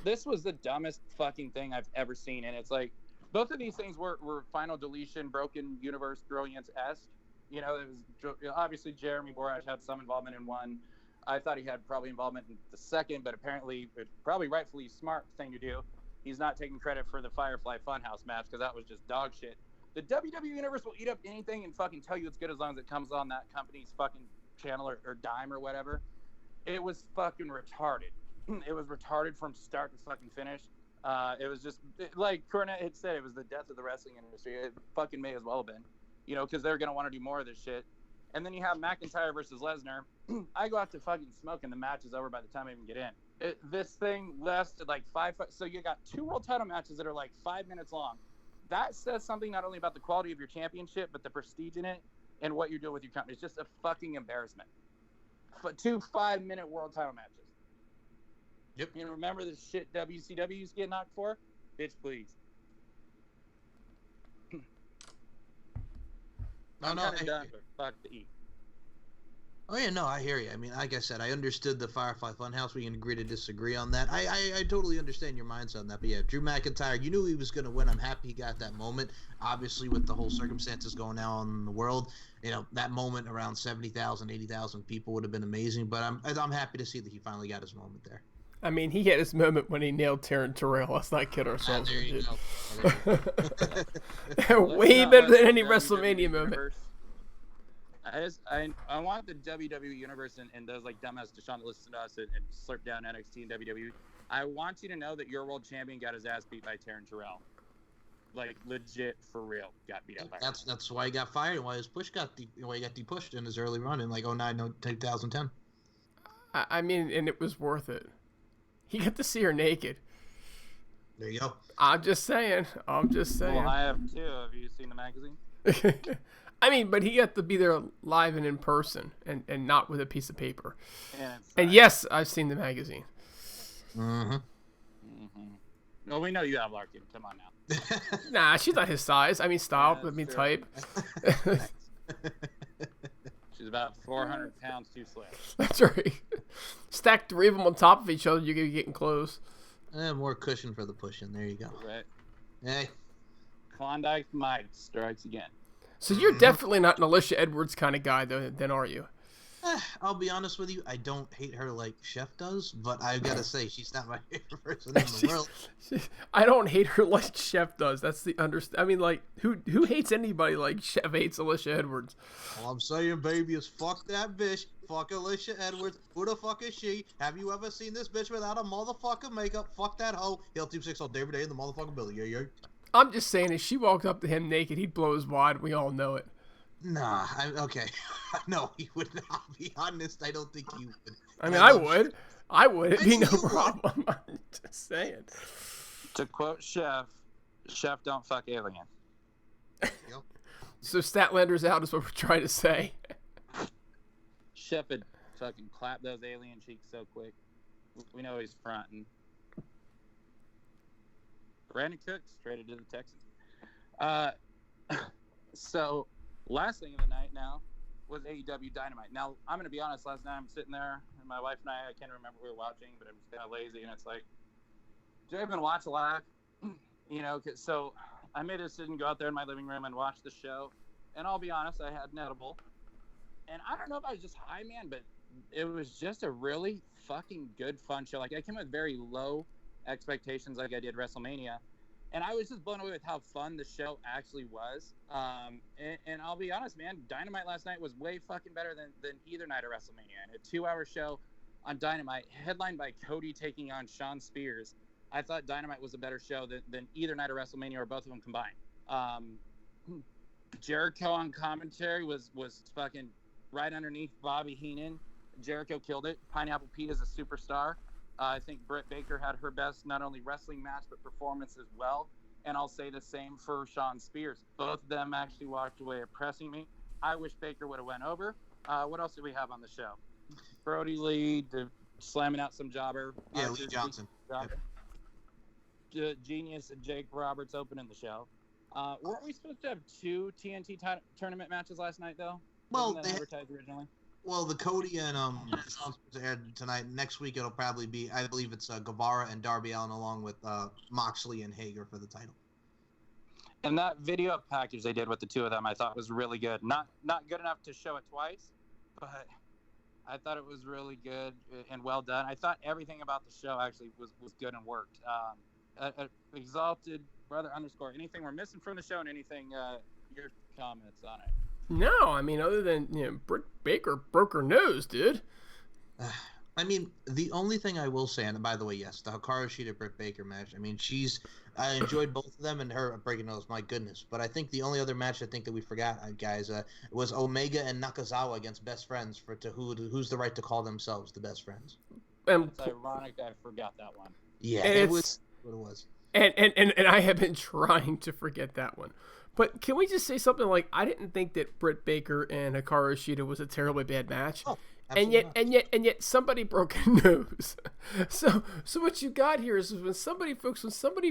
This was the dumbest fucking thing I've ever seen. And it's like, both of these things were Final Deletion, Broken Universe, Brilliance-esque. It was obviously Jeremy Borash had some involvement in one. I thought he had probably involvement in the second, but apparently, probably rightfully smart thing to do. He's not taking credit for the Firefly Funhouse match because that was just dog shit. The WWE Universe will eat up anything and fucking tell you it's good as long as it comes on that company's fucking channel or dime or whatever. It was fucking retarded. It was retarded from start to fucking finish. It was just, like Cornette had said, it was the death of the wrestling industry. It fucking may as well have been, because they're going to want to do more of this shit. And then you have McIntyre versus Lesnar. I go out to fucking smoke and the match is over by the time I even get in. This thing lasted like 5. So you got 2 world title matches that are like 5 minutes long. That says something not only about the quality of your championship, but the prestige in it and what you're doing with your company. It's just a fucking embarrassment. 2 5-minute world title matches. Yep. Remember the shit WCW used to get knocked for? Bitch, please. I'm kind of done for fuck to eat. Oh, yeah, no, I hear you. I mean, like I said, I understood the Firefly Funhouse. We can agree to disagree on that. I totally understand your mindset on that. But, yeah, Drew McIntyre, you knew he was going to win. I'm happy he got that moment. Obviously, with the whole circumstances going on in the world, that moment around 70,000, 80,000 people would have been amazing. But I'm happy to see that he finally got his moment there. I mean, he had his moment when he nailed Taryn Terrell. Let's not kid ourselves. There you go. Way better than any WrestleMania moment. I want the WWE Universe and those like dumbass Deshaun that listen to us and slurp down NXT and WWE. I want you to know that your world champion got his ass beat by Taryn Terrell. Like, legit, for real, got beat up by him. That's why he got fired and why his push why he got depushed in his early run in like 2010. I mean, and it was worth it. He got to see her naked. There you go. I'm just saying. Well, I have too. Have you seen the magazine? I mean, but he got to be there live and in person and not with a piece of paper. And yes, I've seen the magazine. Mm-hmm. No, we know you have, Larkin. Come on now. Nah, she's not his size. I mean, style. I mean, type. She's about 400 pounds too slim. That's right. Stack 3 of them on top of each other, you're going to be getting close. More cushion for the pushing. There you go. Right. Hey. Klondike Mike strikes again. So you're definitely not an Alicia Edwards kind of guy, though, then, are you? I'll be honest with you. I don't hate her like Chef does, but I've got to say she's not my favorite person in the world. I don't hate her like Chef does. That's the I mean, like, who hates anybody like Chef hates Alicia Edwards? All I'm saying, baby, is fuck that bitch. Fuck Alicia Edwards. Who the fuck is she? Have you ever seen this bitch without a motherfucking makeup? Fuck that hoe. He'll Team 6 all day every day in the motherfucking building. Yeah. I'm just saying, if she walked up to him naked, he'd blow his wad. We all know it. Nah, okay. No, he would not. Be honest, I don't think he would. I mean, I would. It'd be no problem. I'm just saying. To quote Chef don't fuck alien. Yep. So Statlander's out is what we're trying to say. Chef would fucking clap those alien cheeks so quick. We know he's fronting. Brandon Cooks traded to the Texans. So last thing of the night now was AEW Dynamite. Now, I'm going to be honest, last night I'm sitting there, and my wife and I can't remember what we were watching, but I'm just kind of lazy, and it's like, do I even watch live? So I made a decision to go out there in my living room and watch the show, and I'll be honest, I had an edible, and I don't know if I was just high, man, but it was just a really fucking good, fun show. Like, I came with very low expectations like I did WrestleMania, And I was just blown away with how fun the show actually was. And I'll be honest, man, Dynamite last night was way fucking better than either night of WrestleMania. And a 2-hour show on Dynamite, headlined by Cody taking on Shawn Spears. I thought Dynamite was a better show than either night of WrestleMania or both of them combined. Jericho on commentary was fucking right underneath Bobby Heenan. Jericho killed it. Pineapple Pete is a superstar. I think Britt Baker had her best not only wrestling match but performance as well. And I'll say the same for Shawn Spears. Both of them actually walked away impressing me. I wish Baker would have went over. What else did we have on the show? Brody Lee slamming out some jobber. Yeah, Lee Johnson. Genius and Jake Roberts opening the show. Weren't we supposed to have 2 TNT tournament matches last night, though? Well, Wasn't that advertised originally? Well, the Cody and aired tonight. Next week it'll probably be, I believe it's Guevara and Darby Allin along with Moxley and Hager for the title. And that video package they did with the two of them, I thought was really good. Not good enough to show it twice, but I thought it was really good and well done. I thought everything about the show actually was good and worked. Exalted Brother _ anything we're missing from the show, and anything your comments on it? No, I mean, other than, Britt Baker broke her nose, dude. I mean, the only thing I will say, and by the way, yes, the Hikaru Shida Britt Baker match. I mean, I enjoyed both of them, and her breaking nose, my goodness. But I think the only other match I think that we forgot, guys, was Omega and Nakazawa against Best Friends who's the right to call themselves the Best Friends. It's ironic I forgot that one. Yeah, it was what it was. And I have been trying to forget that one. But can we just say something like, I didn't think that Britt Baker and Hikaru Shida was a terribly bad match. Oh, and yet somebody broke a nose. So what you got here is when somebody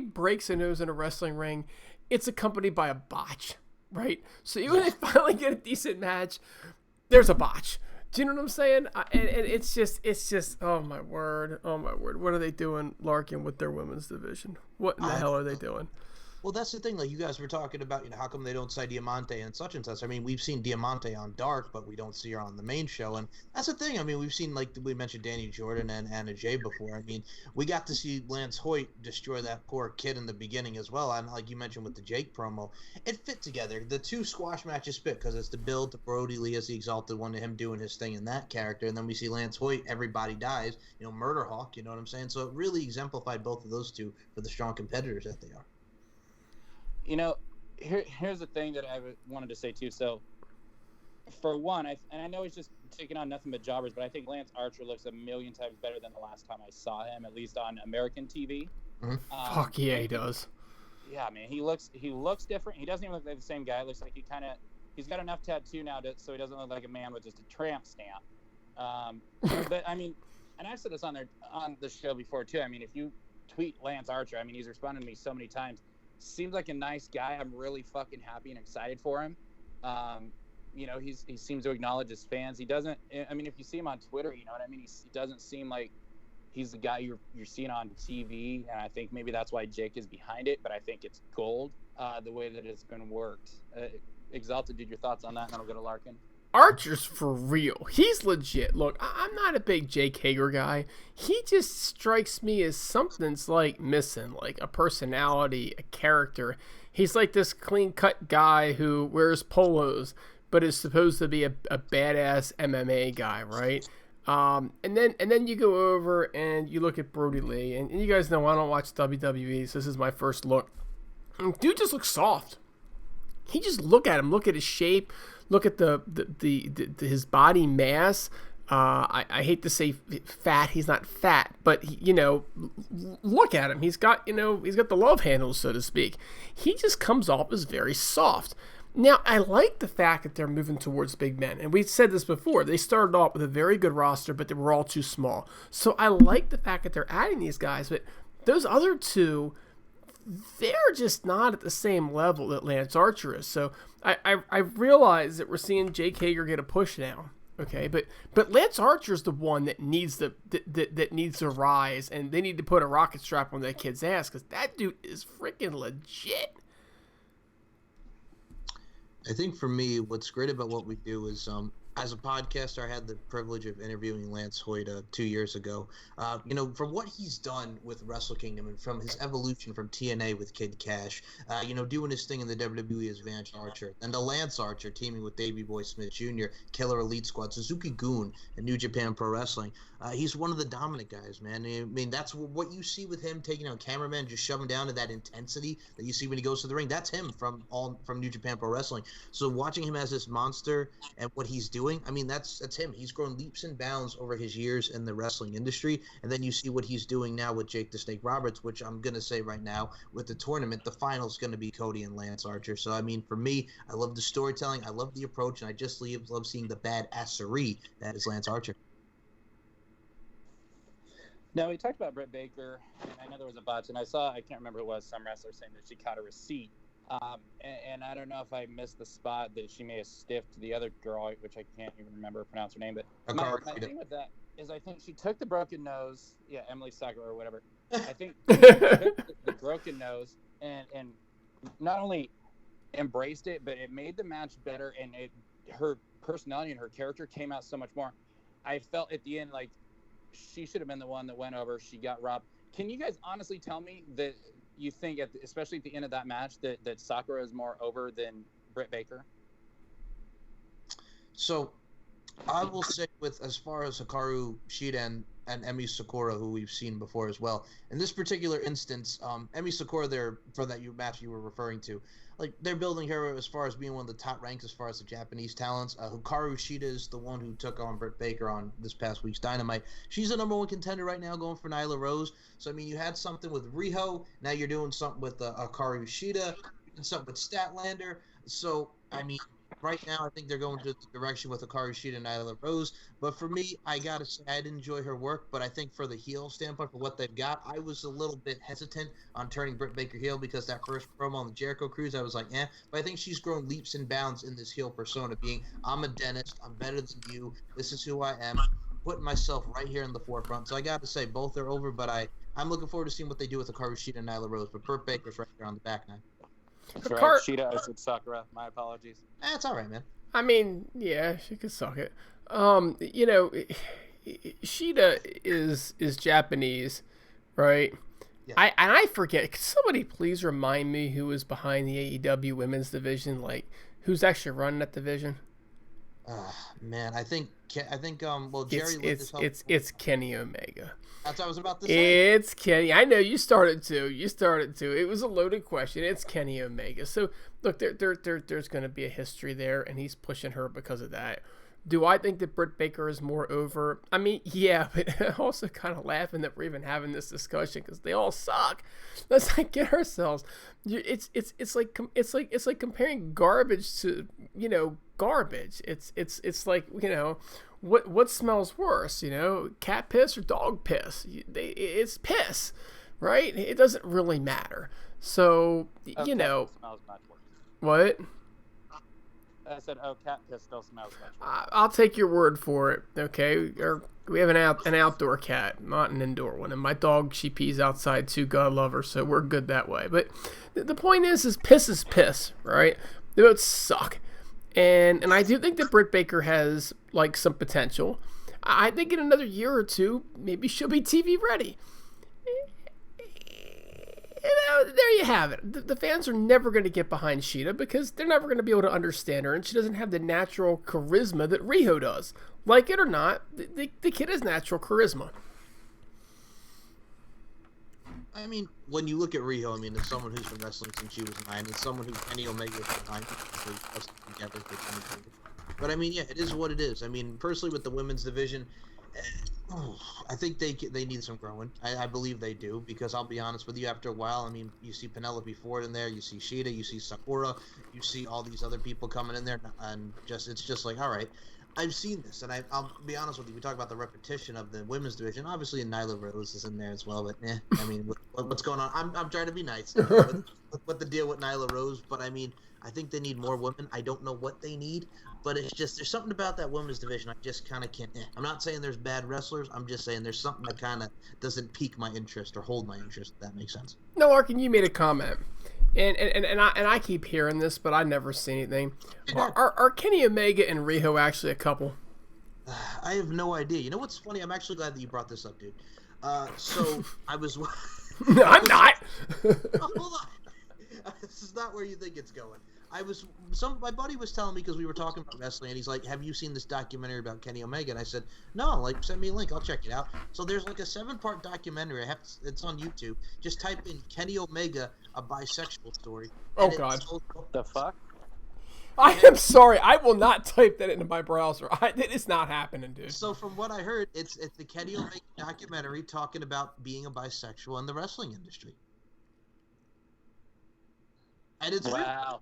breaks a nose in a wrestling ring, it's accompanied by a botch, right? So even when they finally get a decent match, there's a botch. Do you know what I'm saying? And it's just oh my word, what are they doing, Larkin, with their women's division? What in the hell are they doing? Well, that's the thing. Like you guys were talking about, how come they don't say Diamante and such and such? I mean, we've seen Diamante on Dark, but we don't see her on the main show, and that's the thing. I mean, we've seen, like we mentioned, Danny Jordan and Anna Jay before. I mean, we got to see Lance Hoyt destroy that poor kid in the beginning as well, and like you mentioned with the Jake promo, it fit together. The 2 squash matches fit because it's the build to Brody Lee as the Exalted One, to him doing his thing in that character, and then we see Lance Hoyt, everybody dies, Murder Hawk, you know what I'm saying? So it really exemplified both of those two for the strong competitors that they are. Here's the thing that I wanted to say too. So, for one, I know he's just taking on nothing but jobbers, but I think Lance Archer looks a million times better than the last time I saw him, at least on American TV. Mm-hmm. Fuck yeah, he does. Yeah, man, he looks different. He doesn't even look like the same guy. It looks like he's got enough tattoo now so he doesn't look like a man with just a tramp stamp. But I mean, and I've said this on the show before too. I mean, if you tweet Lance Archer, I mean, he's responded to me so many times. Seems like a nice guy. I'm really fucking happy and excited for him. He seems to acknowledge his fans. He doesn't. I mean, if you see him on Twitter, you know what I mean. He doesn't seem like he's the guy you're seeing on TV, and I think maybe that's why Jake is behind it. But I think it's gold the way that it's been worked. Exalted, dude, your thoughts on that? And then I'll go to Larkin. Archer's for real. He's legit. Look, I'm not a big Jake Hager guy. He just strikes me as something's like missing, like a personality, a character. He's like this clean-cut guy who wears polos, but is supposed to be a badass MMA guy, right? And then you go over and you look at Brody Lee, and you guys know I don't watch WWE, so this is my first look. Dude just looks soft. He just look at him, look at his shape. Look at his body mass. I hate to say fat. He's not fat, but look at him. He's got the love handles, so to speak. He just comes off as very soft. Now, I like the fact that they're moving towards big men, and we've said this before. They started off with a very good roster, but they were all too small. So I like the fact that they're adding these guys, but those other two, they're just not at the same level that Lance Archer is. So I realize that we're seeing Jake Hager get a push now, okay? But Lance Archer's the one that needs that needs to rise, and they need to put a rocket strap on that kid's ass because that dude is freaking legit. I think for me, what's great about what we do is as a podcaster, I had the privilege of interviewing Lance Hoyt 2 years ago. From what he's done with Wrestle Kingdom and from his evolution from TNA with Kid Cash, doing his thing in the WWE as Vance Archer, and the Lance Archer teaming with Davey Boy Smith Jr., Killer Elite Squad, Suzuki Gun, and New Japan Pro Wrestling. He's one of the dominant guys, man. I mean, that's what you see with him taking on cameramen, just shoving down to that intensity that you see when he goes to the ring. That's him from New Japan Pro Wrestling. So watching him as this monster and what he's doing, I mean, that's him. He's grown leaps and bounds over his years in the wrestling industry. And then you see what he's doing now with Jake the Snake Roberts, which I'm going to say right now with the tournament, the final's going to be Cody and Lance Archer. So, I mean, for me, I love the storytelling. I love the approach. And I just love seeing the badassery that is Lance Archer. Now, we talked about Britt Baker, and I know there was a botch, and I can't remember who it was, some wrestler saying that she caught a receipt. And I don't know if I missed the spot that she may have stiffed the other girl, which I can't even pronounce her name. But my thing with that is I think she took the broken nose. Yeah, Emily Sakura or whatever. I think she took the broken nose and not only embraced it, but it made the match better, and her personality and her character came out so much more. I felt at the end like she should have been the one that went over. She got robbed. Can you guys honestly tell me that you think, especially at the end of that match, that Sakura is more over than Britt Baker? So, I will say as far as Hikaru Shida and Emi Sakura, who we've seen before as well. In this particular instance, Emi Sakura, for that match you were referring to, like, they're building her as far as being one of the top ranks as far as the Japanese talents. Hikaru Shida is the one who took on Britt Baker on this past week's Dynamite. She's the number one contender right now, going for Nyla Rose. So, I mean, you had something with Riho. Now you're doing something with Hikaru Shida, and something with Statlander. So, I mean, right now, I think they're going to the direction with Hikaru Shida and Nyla Rose. But for me, I got to say, I did enjoy her work. But I think for the heel standpoint, for what they've got, I was a little bit hesitant on turning Britt Baker heel because that first promo on the Jericho Cruise, I was like, eh. But I think she's grown leaps and bounds in this heel persona, being, I'm a dentist, I'm better than you, this is who I am, putting myself right here in the forefront. So I got to say, both are over, but I'm looking forward to seeing what they do with Hikaru Shida and Nyla Rose. But Britt Baker's right there on the back now. That's right. Shida, I said Sakura. My apologies. It's all right, man. I mean, yeah, she could suck it. Shida is Japanese, right? Yeah. I forget. Could somebody please remind me who is behind the AEW women's division? Like, who's actually running that division? Man, I think Jerry. It's Kenny Omega. That's what I was about to say. It's Kenny. I know you started to. It was a loaded question. It's Kenny Omega. So look, there's going to be a history there, and he's pushing her because of that. Do I think that Britt Baker is more over? I mean, yeah, but I'm also kind of laughing that we're even having this discussion because they all suck. Let's not get ourselves. It's like comparing garbage to garbage. It's like what smells worse, cat piss or dog piss? It's piss, right? It doesn't really matter. So smells much worse. What? I said, cat piss still smells much worse. I'll take your word for it, okay? We have an outdoor cat, not an indoor one. And my dog, she pees outside too, God love her, so we're good that way. But the point is piss, right? They both suck. And I do think that Britt Baker has, like, some potential. I think in another year or two, maybe she'll be TV ready. There you have it. The fans are never going to get behind Shida because they're never going to be able to understand her, and she doesn't have the natural charisma that Riho does. Like it or not, the kid has natural charisma. I mean, when you look at Riho, I mean, it's someone who's been wrestling since she was 9. It's someone who Kenny Omega was behind together for 20 years. But I mean, yeah, it is what it is. I mean, personally, with the women's division, I think they need some growing. I believe they do, because I'll be honest with you, after a while, I mean, you see Penelope Ford in there, you see Shida, you see Sakura, you see all these other people coming in there, and it's just like, all right, I've seen this, and I'll be honest with you, we talk about the repetition of the women's division, obviously Nyla Rose is in there as well, but I mean, what's going on? I'm trying to be nice with the deal with Nyla Rose, but I mean, I think they need more women. I don't know what they need, but it's just, there's something about that women's division I just kind of can't. I'm not saying there's bad wrestlers. I'm just saying there's something that kind of doesn't pique my interest or hold my interest, if that makes sense. No, Larkin, you made a comment, And I keep hearing this, but I never see anything. Are Kenny Omega and Riho actually a couple? I have no idea. You know what's funny? I'm actually glad that you brought this up, dude. So I was. I'm not. Oh, hold on. This is not where you think it's going. My buddy was telling me, because we were talking about wrestling, and he's like, "Have you seen this documentary about Kenny Omega?" And I said, "No." Like, send me a link. I'll check it out. So there's like a 7-part documentary. It's on YouTube. Just type in Kenny Omega, a bisexual story. Oh God. The fuck? I am sorry. I will not type that into my browser. It is not happening, dude. So from what I heard, it's the Kenny Omega documentary talking about being a bisexual in the wrestling industry. And it's wow.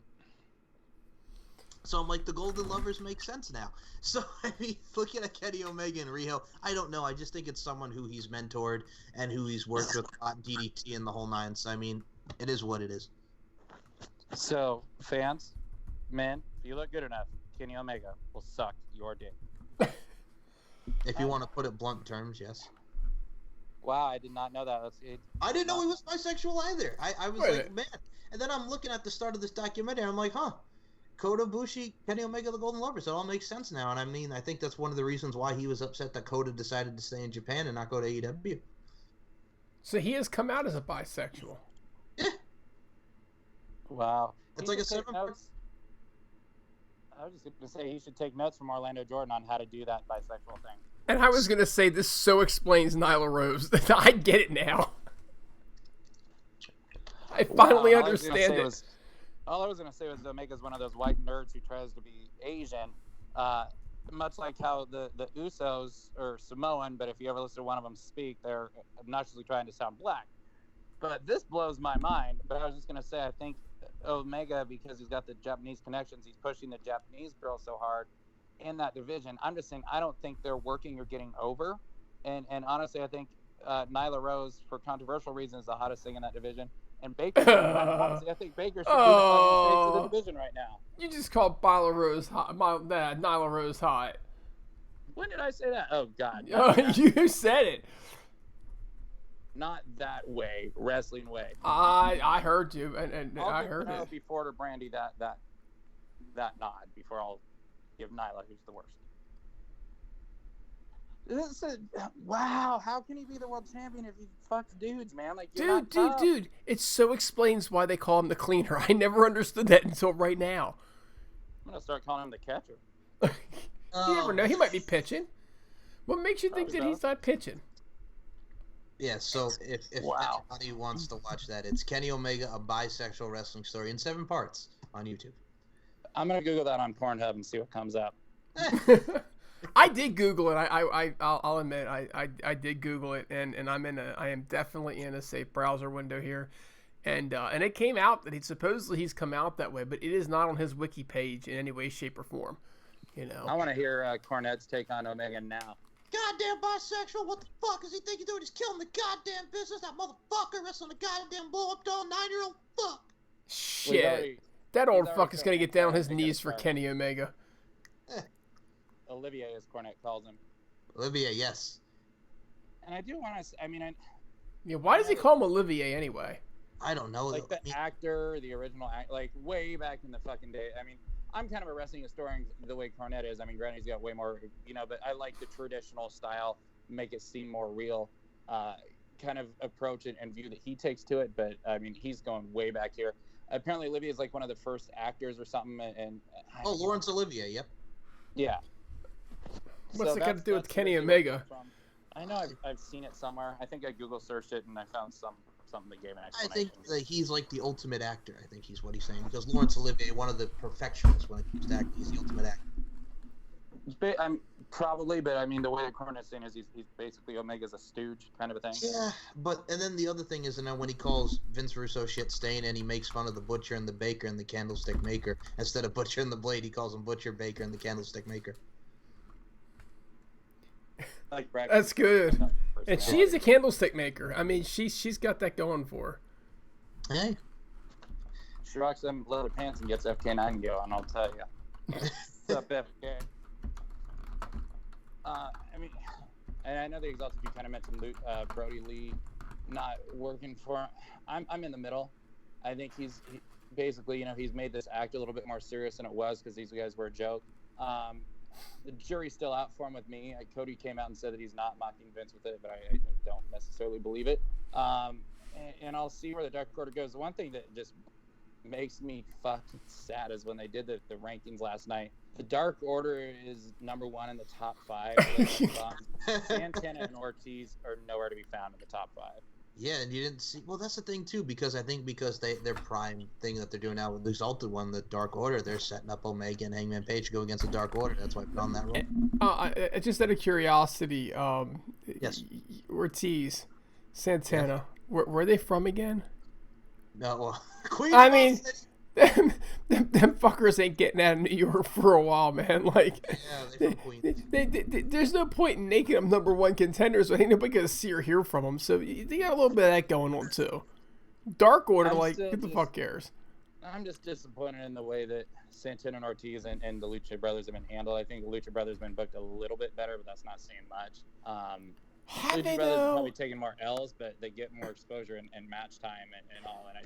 So I'm like, the Golden Lovers make sense now. So, I mean, looking at Kenny Omega and Riho, I don't know. I just think it's someone who he's mentored and who he's worked with a lot, DDT and the whole nine. So, I mean, it is what it is. So, fans, men, if you look good enough, Kenny Omega will suck your dick. If you want to put it blunt terms, yes. Wow, I did not know that. I didn't know he was bisexual either. I was like, man. And then I'm looking at the start of this documentary, and I'm like, huh. Kota Ibushi, Kenny Omega, the Golden Lovers. It all makes sense now. And I mean, I think that's one of the reasons why he was upset that Kota decided to stay in Japan and not go to AEW. So he has come out as a bisexual. Yeah. Wow. It's like a 7-part. I was just going to say he should take notes from Orlando Jordan on how to do that bisexual thing. And I was going to say this so explains Nyla Rose. I get it now. I finally understand it. All I was going to say was Omega's one of those white nerds who tries to be Asian, much like how the Usos are Samoan, but if you ever listen to one of them speak, they're obnoxiously trying to sound black. But this blows my mind. But I was just going to say, I think Omega, because he's got the Japanese connections, he's pushing the Japanese girl so hard in that division. I'm just saying, I don't think they're working or getting over. And honestly, I think Nyla Rose, for controversial reasons, is the hottest thing in that division. And Baker, honestly, I think Baker should be the fucking face of the division right now. You just called Nyla Rose hot. Nyla Rose hot. When did I say that? Oh, God. You said it. Not that way, wrestling way. I heard you, and I heard it. Before to Brandy that nod before I'll give Nyla, who's the worst. Wow, how can he be the world champion if he fucks dudes, man? Like, dude, it so explains why they call him the cleaner. I never understood that until right now. I'm gonna start calling him the catcher. You never know, he might be pitching. What makes you think that he's not pitching? Yeah, so if anybody wants to watch that, it's Kenny Omega, a bisexual wrestling story in 7 parts on YouTube. I'm gonna Google that on Pornhub and see what comes up. I did Google it. I'll admit I did Google it, and I am definitely in a safe browser window here, and it came out that he's come out that way, but it is not on his wiki page in any way, shape, or form. You know. I want to hear Cornette's take on Omega now. Goddamn bisexual! What the fuck does he think he's doing? He's killing the goddamn business. That motherfucker wrestling a goddamn blow-up doll 9-year-old fuck. Shit, that old fuck is gonna get down on his knees for Kenny Omega. Olivier, as Cornette calls him. Olivier, yes. And I do want to. Yeah, why does he call him Olivier anyway? I don't know. Like the actor, the original act, like way back in the fucking day. I'm kind of a wrestling historian the way Cornette is. Granted, he's got way more, but I like the traditional style, make it seem more real, kind of approach and view that he takes to it. But he's going way back here. Apparently, Olivier is like one of the first actors or something. Laurence Olivier, yep. Yeah. What's it got to do with Kenny Omega? I know I've seen it somewhere. I think I Google searched it and I found something that gave an explanation. I think that he's like the ultimate actor. I think he's what he's saying, because Laurence Olivier, one of the perfectionists when it comes to acting, he's the ultimate actor. I'm probably, but the way that Cornette's saying is he's basically Omega's a stooge kind of a thing. Yeah, and then the other thing is, when he calls Vince Russo shit stain and he makes fun of the butcher and the baker and the candlestick maker, instead of butcher and the blade, he calls him butcher, baker, and the candlestick maker. That's good. And she is a candlestick maker. She's got that going for her. Hey. She rocks them leather pants and gets FK9 going, I'll tell you. What's up, FK? And I know the Exalted, you kind of mentioned Brody Lee not working for him. I'm in the middle. I think basically, he's made this act a little bit more serious than it was because these guys were a joke. The jury's still out for him with me. Cody came out and said that he's not mocking Vince with it, but I don't necessarily believe it. And I'll see where the Dark Order goes. The one thing that just makes me fucking sad is when they did the rankings last night. The Dark Order is number 1 in the top 5. Santana and Ortiz are nowhere to be found in the top 5. Yeah, and you didn't see. Well, that's the thing too, because I think their prime thing that they're doing now with the Exalted One, the Dark Order, they're setting up Omega and Hangman Page to go against the Dark Order. That's why they're on that road. Just out of curiosity, yes, Ortiz, Santana, where are they from again? No, well, Queen. I mean, them fuckers ain't getting out of New York for a while, man. Like, yeah, they're from Queens. There's no point in making them number 1 contenders. I ain't nobody gonna see or hear from them. So they got a little bit of that going on too. Dark Order, who the fuck cares? I'm just disappointed in the way that Santana and Ortiz and the Lucha Brothers have been handled. I think the Lucha Brothers have been booked a little bit better, but that's not saying much. Lucha Brothers have probably taken more L's, but they get more exposure and match time and all. And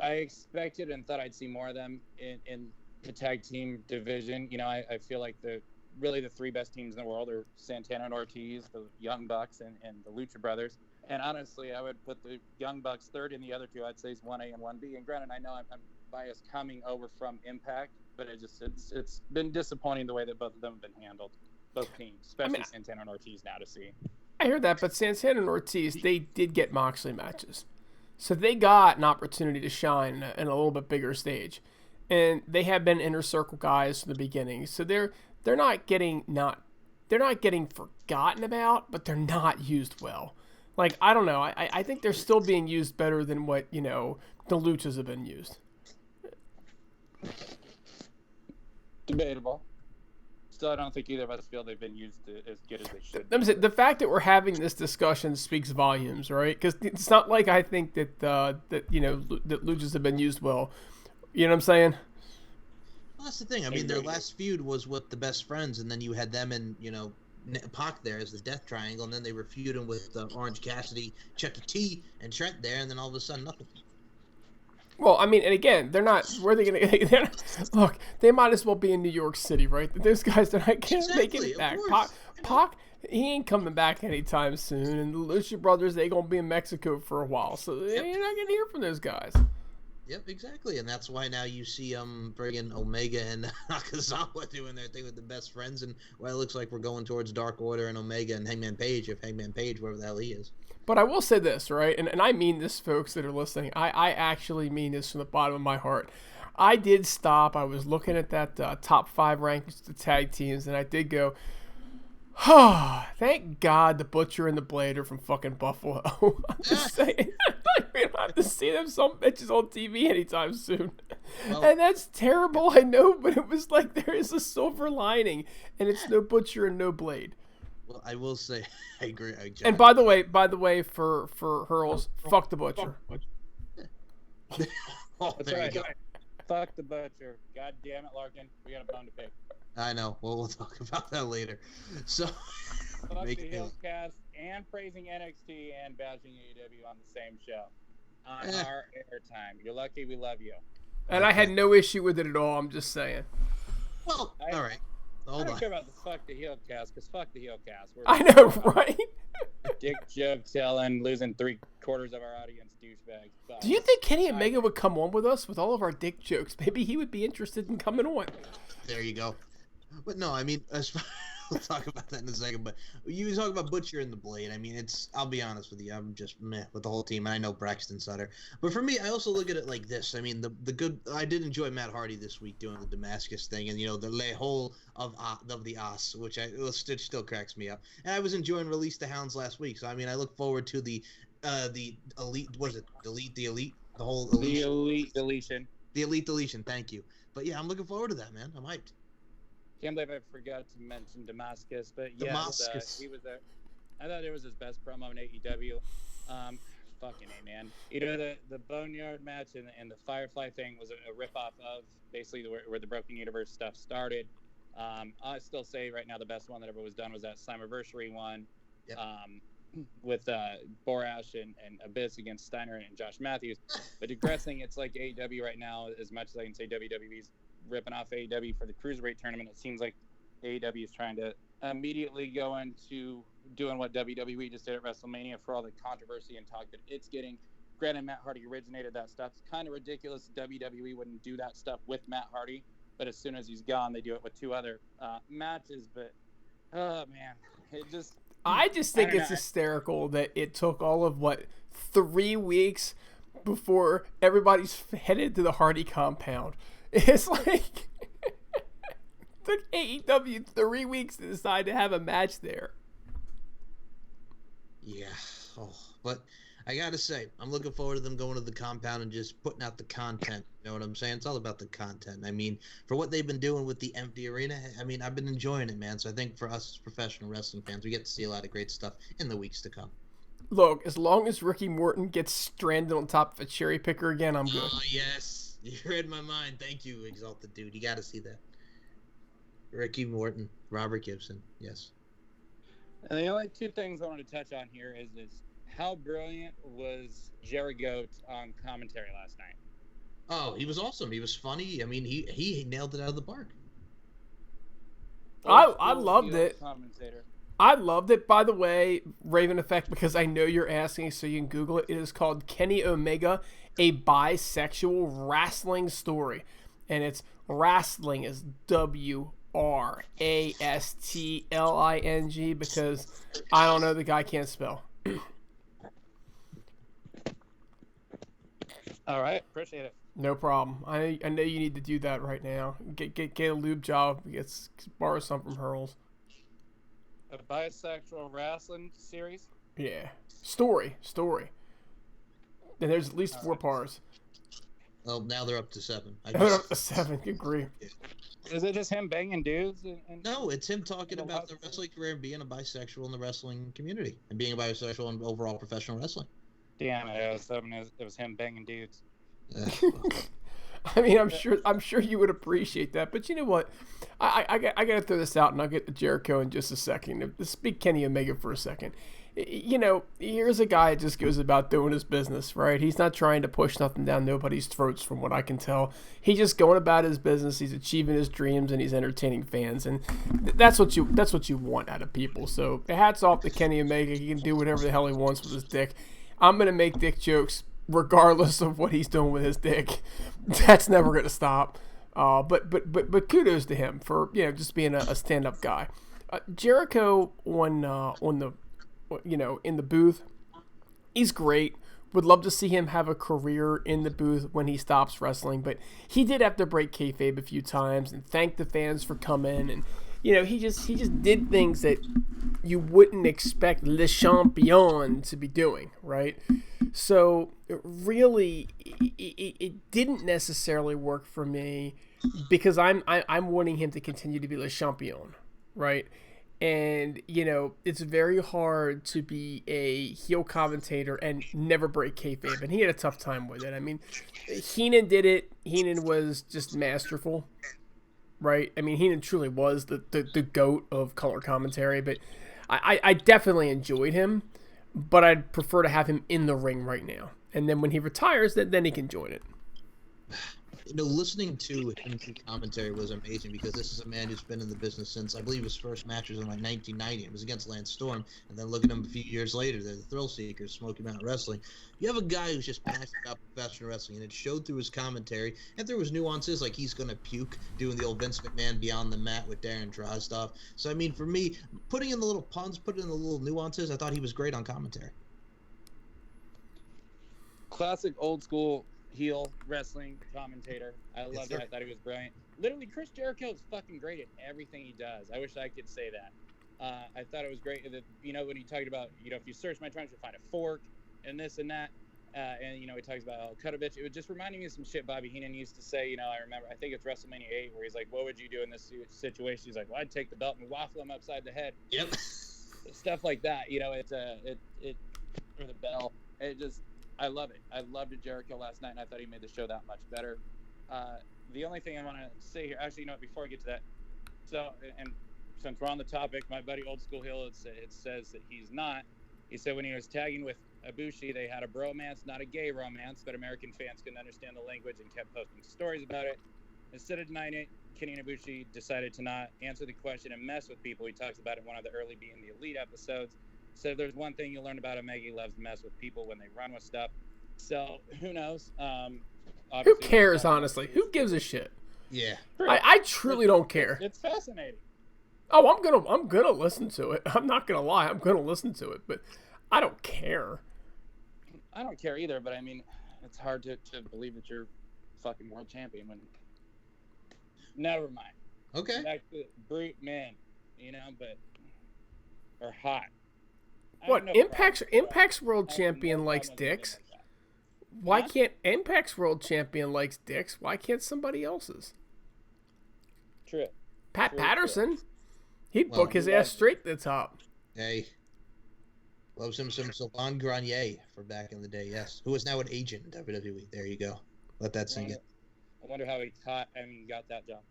I expected and thought I'd see more of them in the tag team division. I feel like the 3 best teams in the world are Santana and Ortiz, the Young Bucks, and the Lucha Brothers. And honestly, I would put the Young Bucks third, and the other 2 I'd say is 1A and 1B. And granted, I know I'm biased coming over from Impact, but it's been disappointing the way that both of them have been handled, both teams, especially Santana and Ortiz now to see. I hear that, but Santana and Ortiz, they did get Moxley matches. So they got an opportunity to shine in a little bit bigger stage. And they have been inner circle guys from the beginning. So they're not getting forgotten about, but they're not used well. Like, I don't know. I think they're still being used better than what, the Luchas have been used. Debatable. Still, I don't think either of us feel they've been used as good as they should. The fact that we're having this discussion speaks volumes, right? Because it's not like I think that that Luchas have been used well. You know what I'm saying? Well, that's the thing. I mean, their last feud was with the Best Friends, and then you had them and Pac there as the Death Triangle, and then they were feuding with Orange Cassidy, Chucky T, and Trent there, and then all of a sudden nothing. Well, I mean, and again, they're not. Where are they gonna look? They might as well be in New York City, right? Those guys are not making it back. Pac, he ain't coming back anytime soon, and the Lucha Brothers, they gonna be in Mexico for a while, so you're not gonna hear from those guys. Yep, exactly, and that's why now you see friggin' Omega and Nakazawa doing their thing with the Best Friends, and it looks like we're going towards Dark Order and Omega and Hangman Page, if Hangman Page, wherever the hell he is. But I will say this, right, and I mean this, folks that are listening. I actually mean this from the bottom of my heart. I did stop. I was looking at that top 5 rankings of the tag teams, and I did go, thank God the Butcher and the Blade are from fucking Buffalo. I'm just saying. We don't have to see them some bitches on TV anytime soon. Well, and that's terrible, I know, but it was like there is a silver lining, and it's no Butcher and no Blade. Well, I will say, I agree. And by the way, for Hurls, fuck the Butcher. That's right. Fuck the Butcher. God damn it, Larkin. We got a bone to pick. I know. Well, we'll talk about that later. So, fuck the Heelcast and praising NXT and bashing AEW on the same show on our airtime. You're lucky. We love you. And I had no issue with it at all. I'm just saying. Well, all right. I don't care about the fuck the Heelcast, because fuck the Heelcast. I know, right? Dick joke telling, losing 3/4 of our audience, douchebags. Fuck. Do you think Kenny Omega would come on with us with all of our dick jokes? Maybe he would be interested in coming on. There you go. But no, I mean, we'll talk about that in a second. But you talk about Butcher and the Blade. I mean, I'll be honest with you. I'm just meh with the whole team. And I know Braxton Sutter. But for me, I also look at it like this. I mean, the good. I did enjoy Matt Hardy this week doing the Damascus thing, and the Le Hole of the As, which still cracks me up. And I was enjoying Release the Hounds last week. So I mean, I look forward to the elite. What is it? The elite. The whole elite. The elite deletion. The elite deletion. Thank you. But yeah, I'm looking forward to that, man. I'm hyped. Can't believe I forgot to mention Damascus, but yes, he was there. I thought it was his best promo in AEW. Fucking A, man. The Boneyard match and the Firefly thing was a ripoff of basically where the Broken Universe stuff started. I still say right now the best one that ever was done was that Slammiversary one. Yep. with Borash and Abyss against Steiner and Josh Matthews. But digressing, it's like AEW right now. As much as I can say WWE's ripping off AEW for the Cruiserweight tournament, it seems like AEW is trying to immediately go into doing what WWE just did at WrestleMania for all the controversy and talk that it's getting. Granted, Matt Hardy originated that stuff. It's kind of ridiculous WWE wouldn't do that stuff with Matt Hardy, but as soon as he's gone, they do it with two other matches. But, oh, man, it just... I just think it's hysterical that it took all of, 3 weeks before everybody's headed to the Hardy compound. It's like... it took AEW 3 weeks to decide to have a match there. Yeah. Oh, but... I gotta say, I'm looking forward to them going to the compound and just putting out the content. You know what I'm saying? It's all about the content. I mean, for what they've been doing with the empty arena, I mean, I've been enjoying it, man. So I think for us as professional wrestling fans, we get to see a lot of great stuff in the weeks to come. Look, as long as Ricky Morton gets stranded on top of a cherry picker again, I'm good. Oh, yes. You read my mind. Thank you, Exalted Dude. You gotta see that. Ricky Morton, Robert Gibson. Yes. And the only two things I want to touch on here is how brilliant was Jerry Goat on commentary last night? Oh, he was awesome. He was funny. I mean, he nailed it out of the park. I loved it. Commentator. I loved it. By the way, Raven Effect, because I know you're asking, so you can Google it. It is called Kenny Omega, a bisexual wrestling story, and it's wrestling is WRASTLING because I don't know, the guy can't spell. All right, appreciate it. No problem. I know you need to do that right now. Get a lube job. Borrow some from Hurls. A bisexual wrestling series? Yeah. Story. And there's at least 4 parts. Well, now they're up to 7. They're up to 7. Good grief. Is it just him banging dudes? No, it's him talking about the wrestling career and being a bisexual in the wrestling community and being a bisexual in overall professional wrestling. Damn it! I was hoping it was him banging dudes. I mean, I'm sure you would appreciate that, but you know what? I gotta throw this out, and I'll get to Jericho in just a second. Speak Kenny Omega for a second. You know, here's a guy that just goes about doing his business, right? He's not trying to push nothing down nobody's throats, from what I can tell. He's just going about his business. He's achieving his dreams, and he's entertaining fans, and that's what you want out of people. So hats off to Kenny Omega. He can do whatever the hell he wants with his dick. I'm gonna make dick jokes regardless of what he's doing with his dick. That's never gonna stop. But kudos to him for just being a stand-up guy. Jericho on the in the booth, he's great. Would love to see him have a career in the booth when he stops wrestling, but he did have to break kayfabe a few times and thank the fans for coming, and he just did things that you wouldn't expect Le Champion to be doing, right? So really, it didn't necessarily work for me because I'm wanting him to continue to be Le Champion, right? And it's very hard to be a heel commentator and never break kayfabe, and he had a tough time with it. I mean, Heenan did it. Heenan was just masterful. Right? I mean, Heenan truly was the GOAT of color commentary, but I definitely enjoyed him, but I'd prefer to have him in the ring right now. And then when he retires, then he can join it. Listening to him do commentary was amazing because this is a man who's been in the business since, I believe his first match was in 1990. It was against Lance Storm, and then look at him a few years later. They're the Thrill Seekers, Smoky Mountain Wrestling. You have a guy who's just passionate about professional wrestling, and it showed through his commentary and through his nuances, like he's going to puke doing the old Vince McMahon Beyond the Mat with Darren Droz stuff. So, I mean, for me, putting in the little puns, putting in the little nuances, I thought he was great on commentary. Classic old school heel wrestling commentator. I loved it. I thought he was brilliant. Literally, Chris Jericho is fucking great at everything he does. I wish I could say that. I thought it was great that, when he talked about, if you search my trunks, you'll find a fork and this and that. And, he talks about cut a bitch. It was just reminding me of some shit Bobby Heenan used to say. I remember, I think it's WrestleMania 8 where he's like, what would you do in this situation? He's like, well, I'd take the belt and waffle him upside the head. Yep. Stuff like that. For the bell. I love it. I loved Jericho last night, and I thought he made the show that much better. The only thing I want to say here, actually, before I get to that, so, and since we're on the topic, my buddy Old School Hill, it says that he's not. He said when he was tagging with Ibushi, they had a bromance, not a gay romance, but American fans couldn't understand the language and kept posting stories about it. Instead of denying it, Kenny and Ibushi decided to not answer the question and mess with people. He talks about it in one of the early Being the Elite episodes. So there's one thing you learn about him, Maggie loves to mess with people when they run with stuff. So who knows? Who cares, honestly? Who gives a shit? Yeah. I truly don't care. It's fascinating. Oh, I'm gonna listen to it. I'm not gonna lie. I'm gonna listen to it, but I don't care. I don't care either, but I mean, it's hard to believe that you're fucking world champion when. Never mind. Okay. Back to brute men, but or hot. What Impact's world champion likes dicks? Why can't Impact's world champion likes dicks? Why can't somebody else's? True. Pat Patterson, he'd book his ass straight to the top. Hey. Loves him some Sylvain Grenier for back in the day, yes. Who is now an agent in WWE. There you go. Let that sink in. I wonder how he got that job.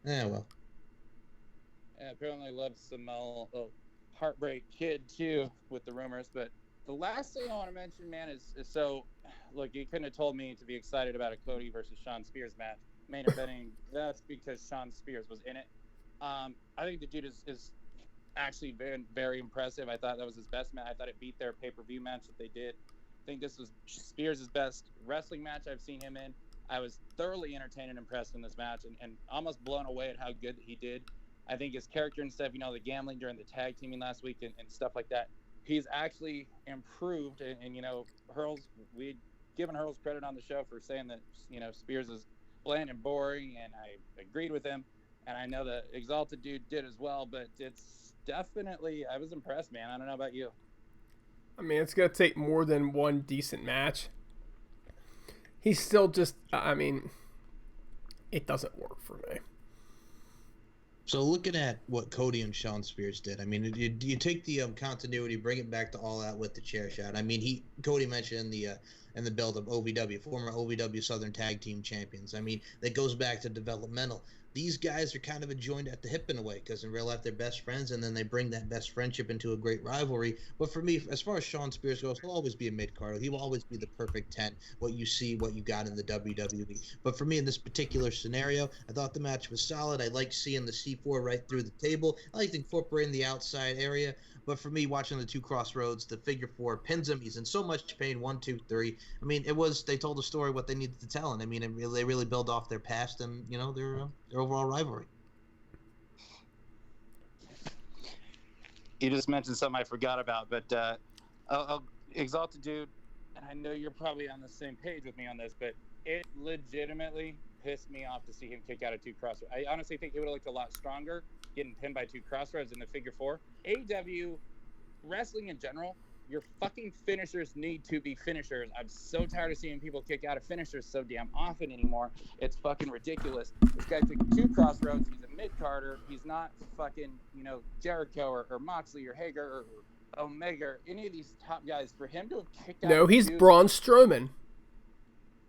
Yeah, well. Yeah, apparently loves some Heartbreak Kid, too, with the rumors. But the last thing I want to mention, man, is so, look, you couldn't have told me to be excited about a Cody versus Shawn Spears match. Main eventing, that's because Shawn Spears was in it. I think the dude is actually very, very impressive. I thought that was his best match. I thought it beat their pay-per-view match that they did. I think this was Spears' best wrestling match I've seen him in. I was thoroughly entertained and impressed in this match and almost blown away at how good he did. I think his character and stuff, the gambling during the tag teaming last week and stuff like that, he's actually improved. And Hurls, we'd given Hurls credit on the show for saying that, Spears is bland and boring, and I agreed with him. And I know the Exalted dude did as well, but it's definitely, I was impressed, man. I don't know about you. I mean, it's going to take more than one decent match. He's still just, it doesn't work for me. So looking at what Cody and Shawn Spears did, you take the continuity, bring it back to All Out with the chair shot. Cody mentioned in the build of OVW, former OVW Southern Tag Team Champions. That goes back to developmental. These guys are kind of a joined at the hip in a way because in real life they're best friends, and then they bring that best friendship into a great rivalry. But for me, as far as Shawn Spears goes, he'll always be a mid-carder. He will always be the perfect 10, what you got in the WWE. But for me, in this particular scenario, I thought the match was solid. I liked seeing the C4 right through the table. I liked incorporating the outside area. But for me, watching the two crossroads, the figure 4 pins him. He's in so much pain. 1, 2, 3. They told the story what they needed to tell, and they really build off their past and their overall rivalry. You just mentioned something I forgot about, but Exalted dude, and I know you're probably on the same page with me on this, but it legitimately pissed me off to see him kick out of 2 crossroads. I honestly think he would have looked a lot stronger getting pinned by 2 crossroads in the figure 4. AEW, wrestling in general, your fucking finishers need to be finishers. I'm so tired of seeing people kick out of finishers so damn often anymore. It's fucking ridiculous. This guy took 2 crossroads. He's a mid-carder. He's not fucking, Jericho or Moxley or Hager or Omega or any of these top guys. For him to have kicked out... No, he's Braun Strowman.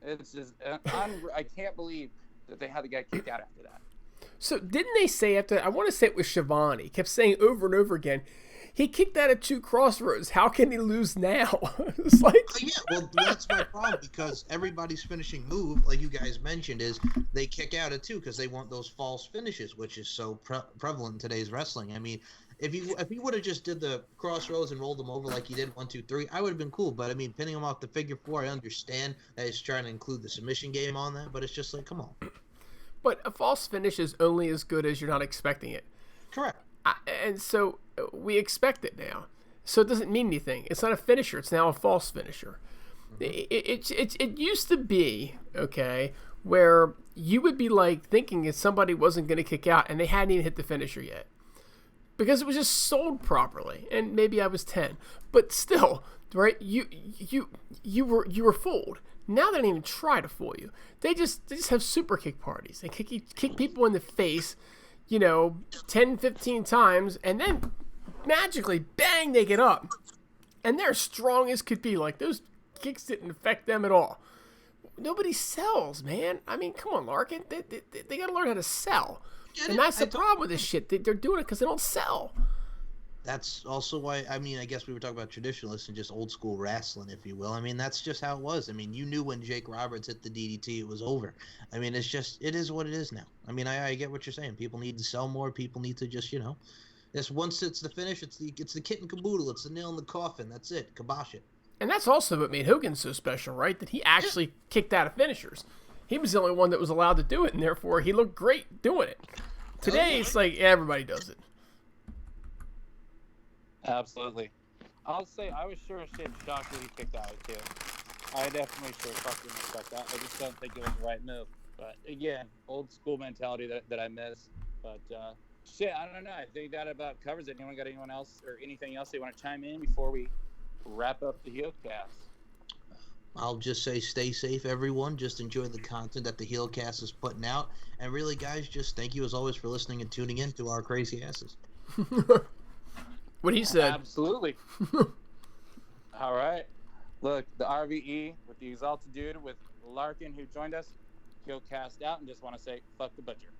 It's just... I can't believe that they had the guy kicked out after that. So didn't they say after, I want to say it was Shivani, he kept saying over and over again, he kicked out at 2 crossroads. How can he lose now? It's like... Yeah, well, that's my problem because everybody's finishing move, like you guys mentioned, is they kick out at 2 because they want those false finishes, which is so prevalent in today's wrestling. If you would have just did the crossroads and rolled them over like you did 1, 2, 3, I would have been cool. But pinning them off the figure 4, I understand that he's trying to include the submission game on that, but it's just like, come on. But a false finish is only as good as you're not expecting it. Correct. And so we expect it now. So it doesn't mean anything. It's not a finisher. It's now a false finisher. Mm-hmm. It used to be, okay, where you would be like thinking if somebody wasn't going to kick out and they hadn't even hit the finisher yet. Because it was just sold properly. And maybe I was 10. But still, right, you were fooled. Now they don't even try to fool you. They just have super kick parties. They kick people in the face, 10, 15 times, and then magically, bang, they get up. And they're strong as could be. Like, those kicks didn't affect them at all. Nobody sells, man. Come on, Larkin. They got to learn how to sell. And that's the problem with this shit. They're doing it because they don't sell. that's also why, I mean, I guess we were talking about traditionalists and just old school wrestling, if you will. I mean, that's just how it was. I mean, you knew when Jake Roberts hit the DDT, it was over. I mean, it is what it is now. I mean, I get what you're saying. People need to sell more. People need to just, just once it's the finish, it's the kit and caboodle. It's the nail in the coffin. That's it. Kibosh it. And that's also what made Hogan so special, right? That he actually kicked out of finishers. He was the only one that was allowed to do it, and therefore he looked great doing it. Today, it's like everybody does it. Absolutely. I'll say I was sure as shit shocked that he kicked out too. I definitely sure fucking respect that. I just don't think it was the right move. But again, old school mentality that I miss. But shit, I don't know. I think that about covers it. Anyone got anyone else or anything else they want to chime in before we wrap up the Heelcast? I'll just say stay safe, everyone. Just enjoy the content that the Heelcast is putting out. And really, guys, just thank you as always for listening and tuning in to our crazy asses. What he said. Absolutely. All right. Look, the RVE with the Exalted Dude with Larkin who joined us. Heelcast out and just want to say, fuck the butcher.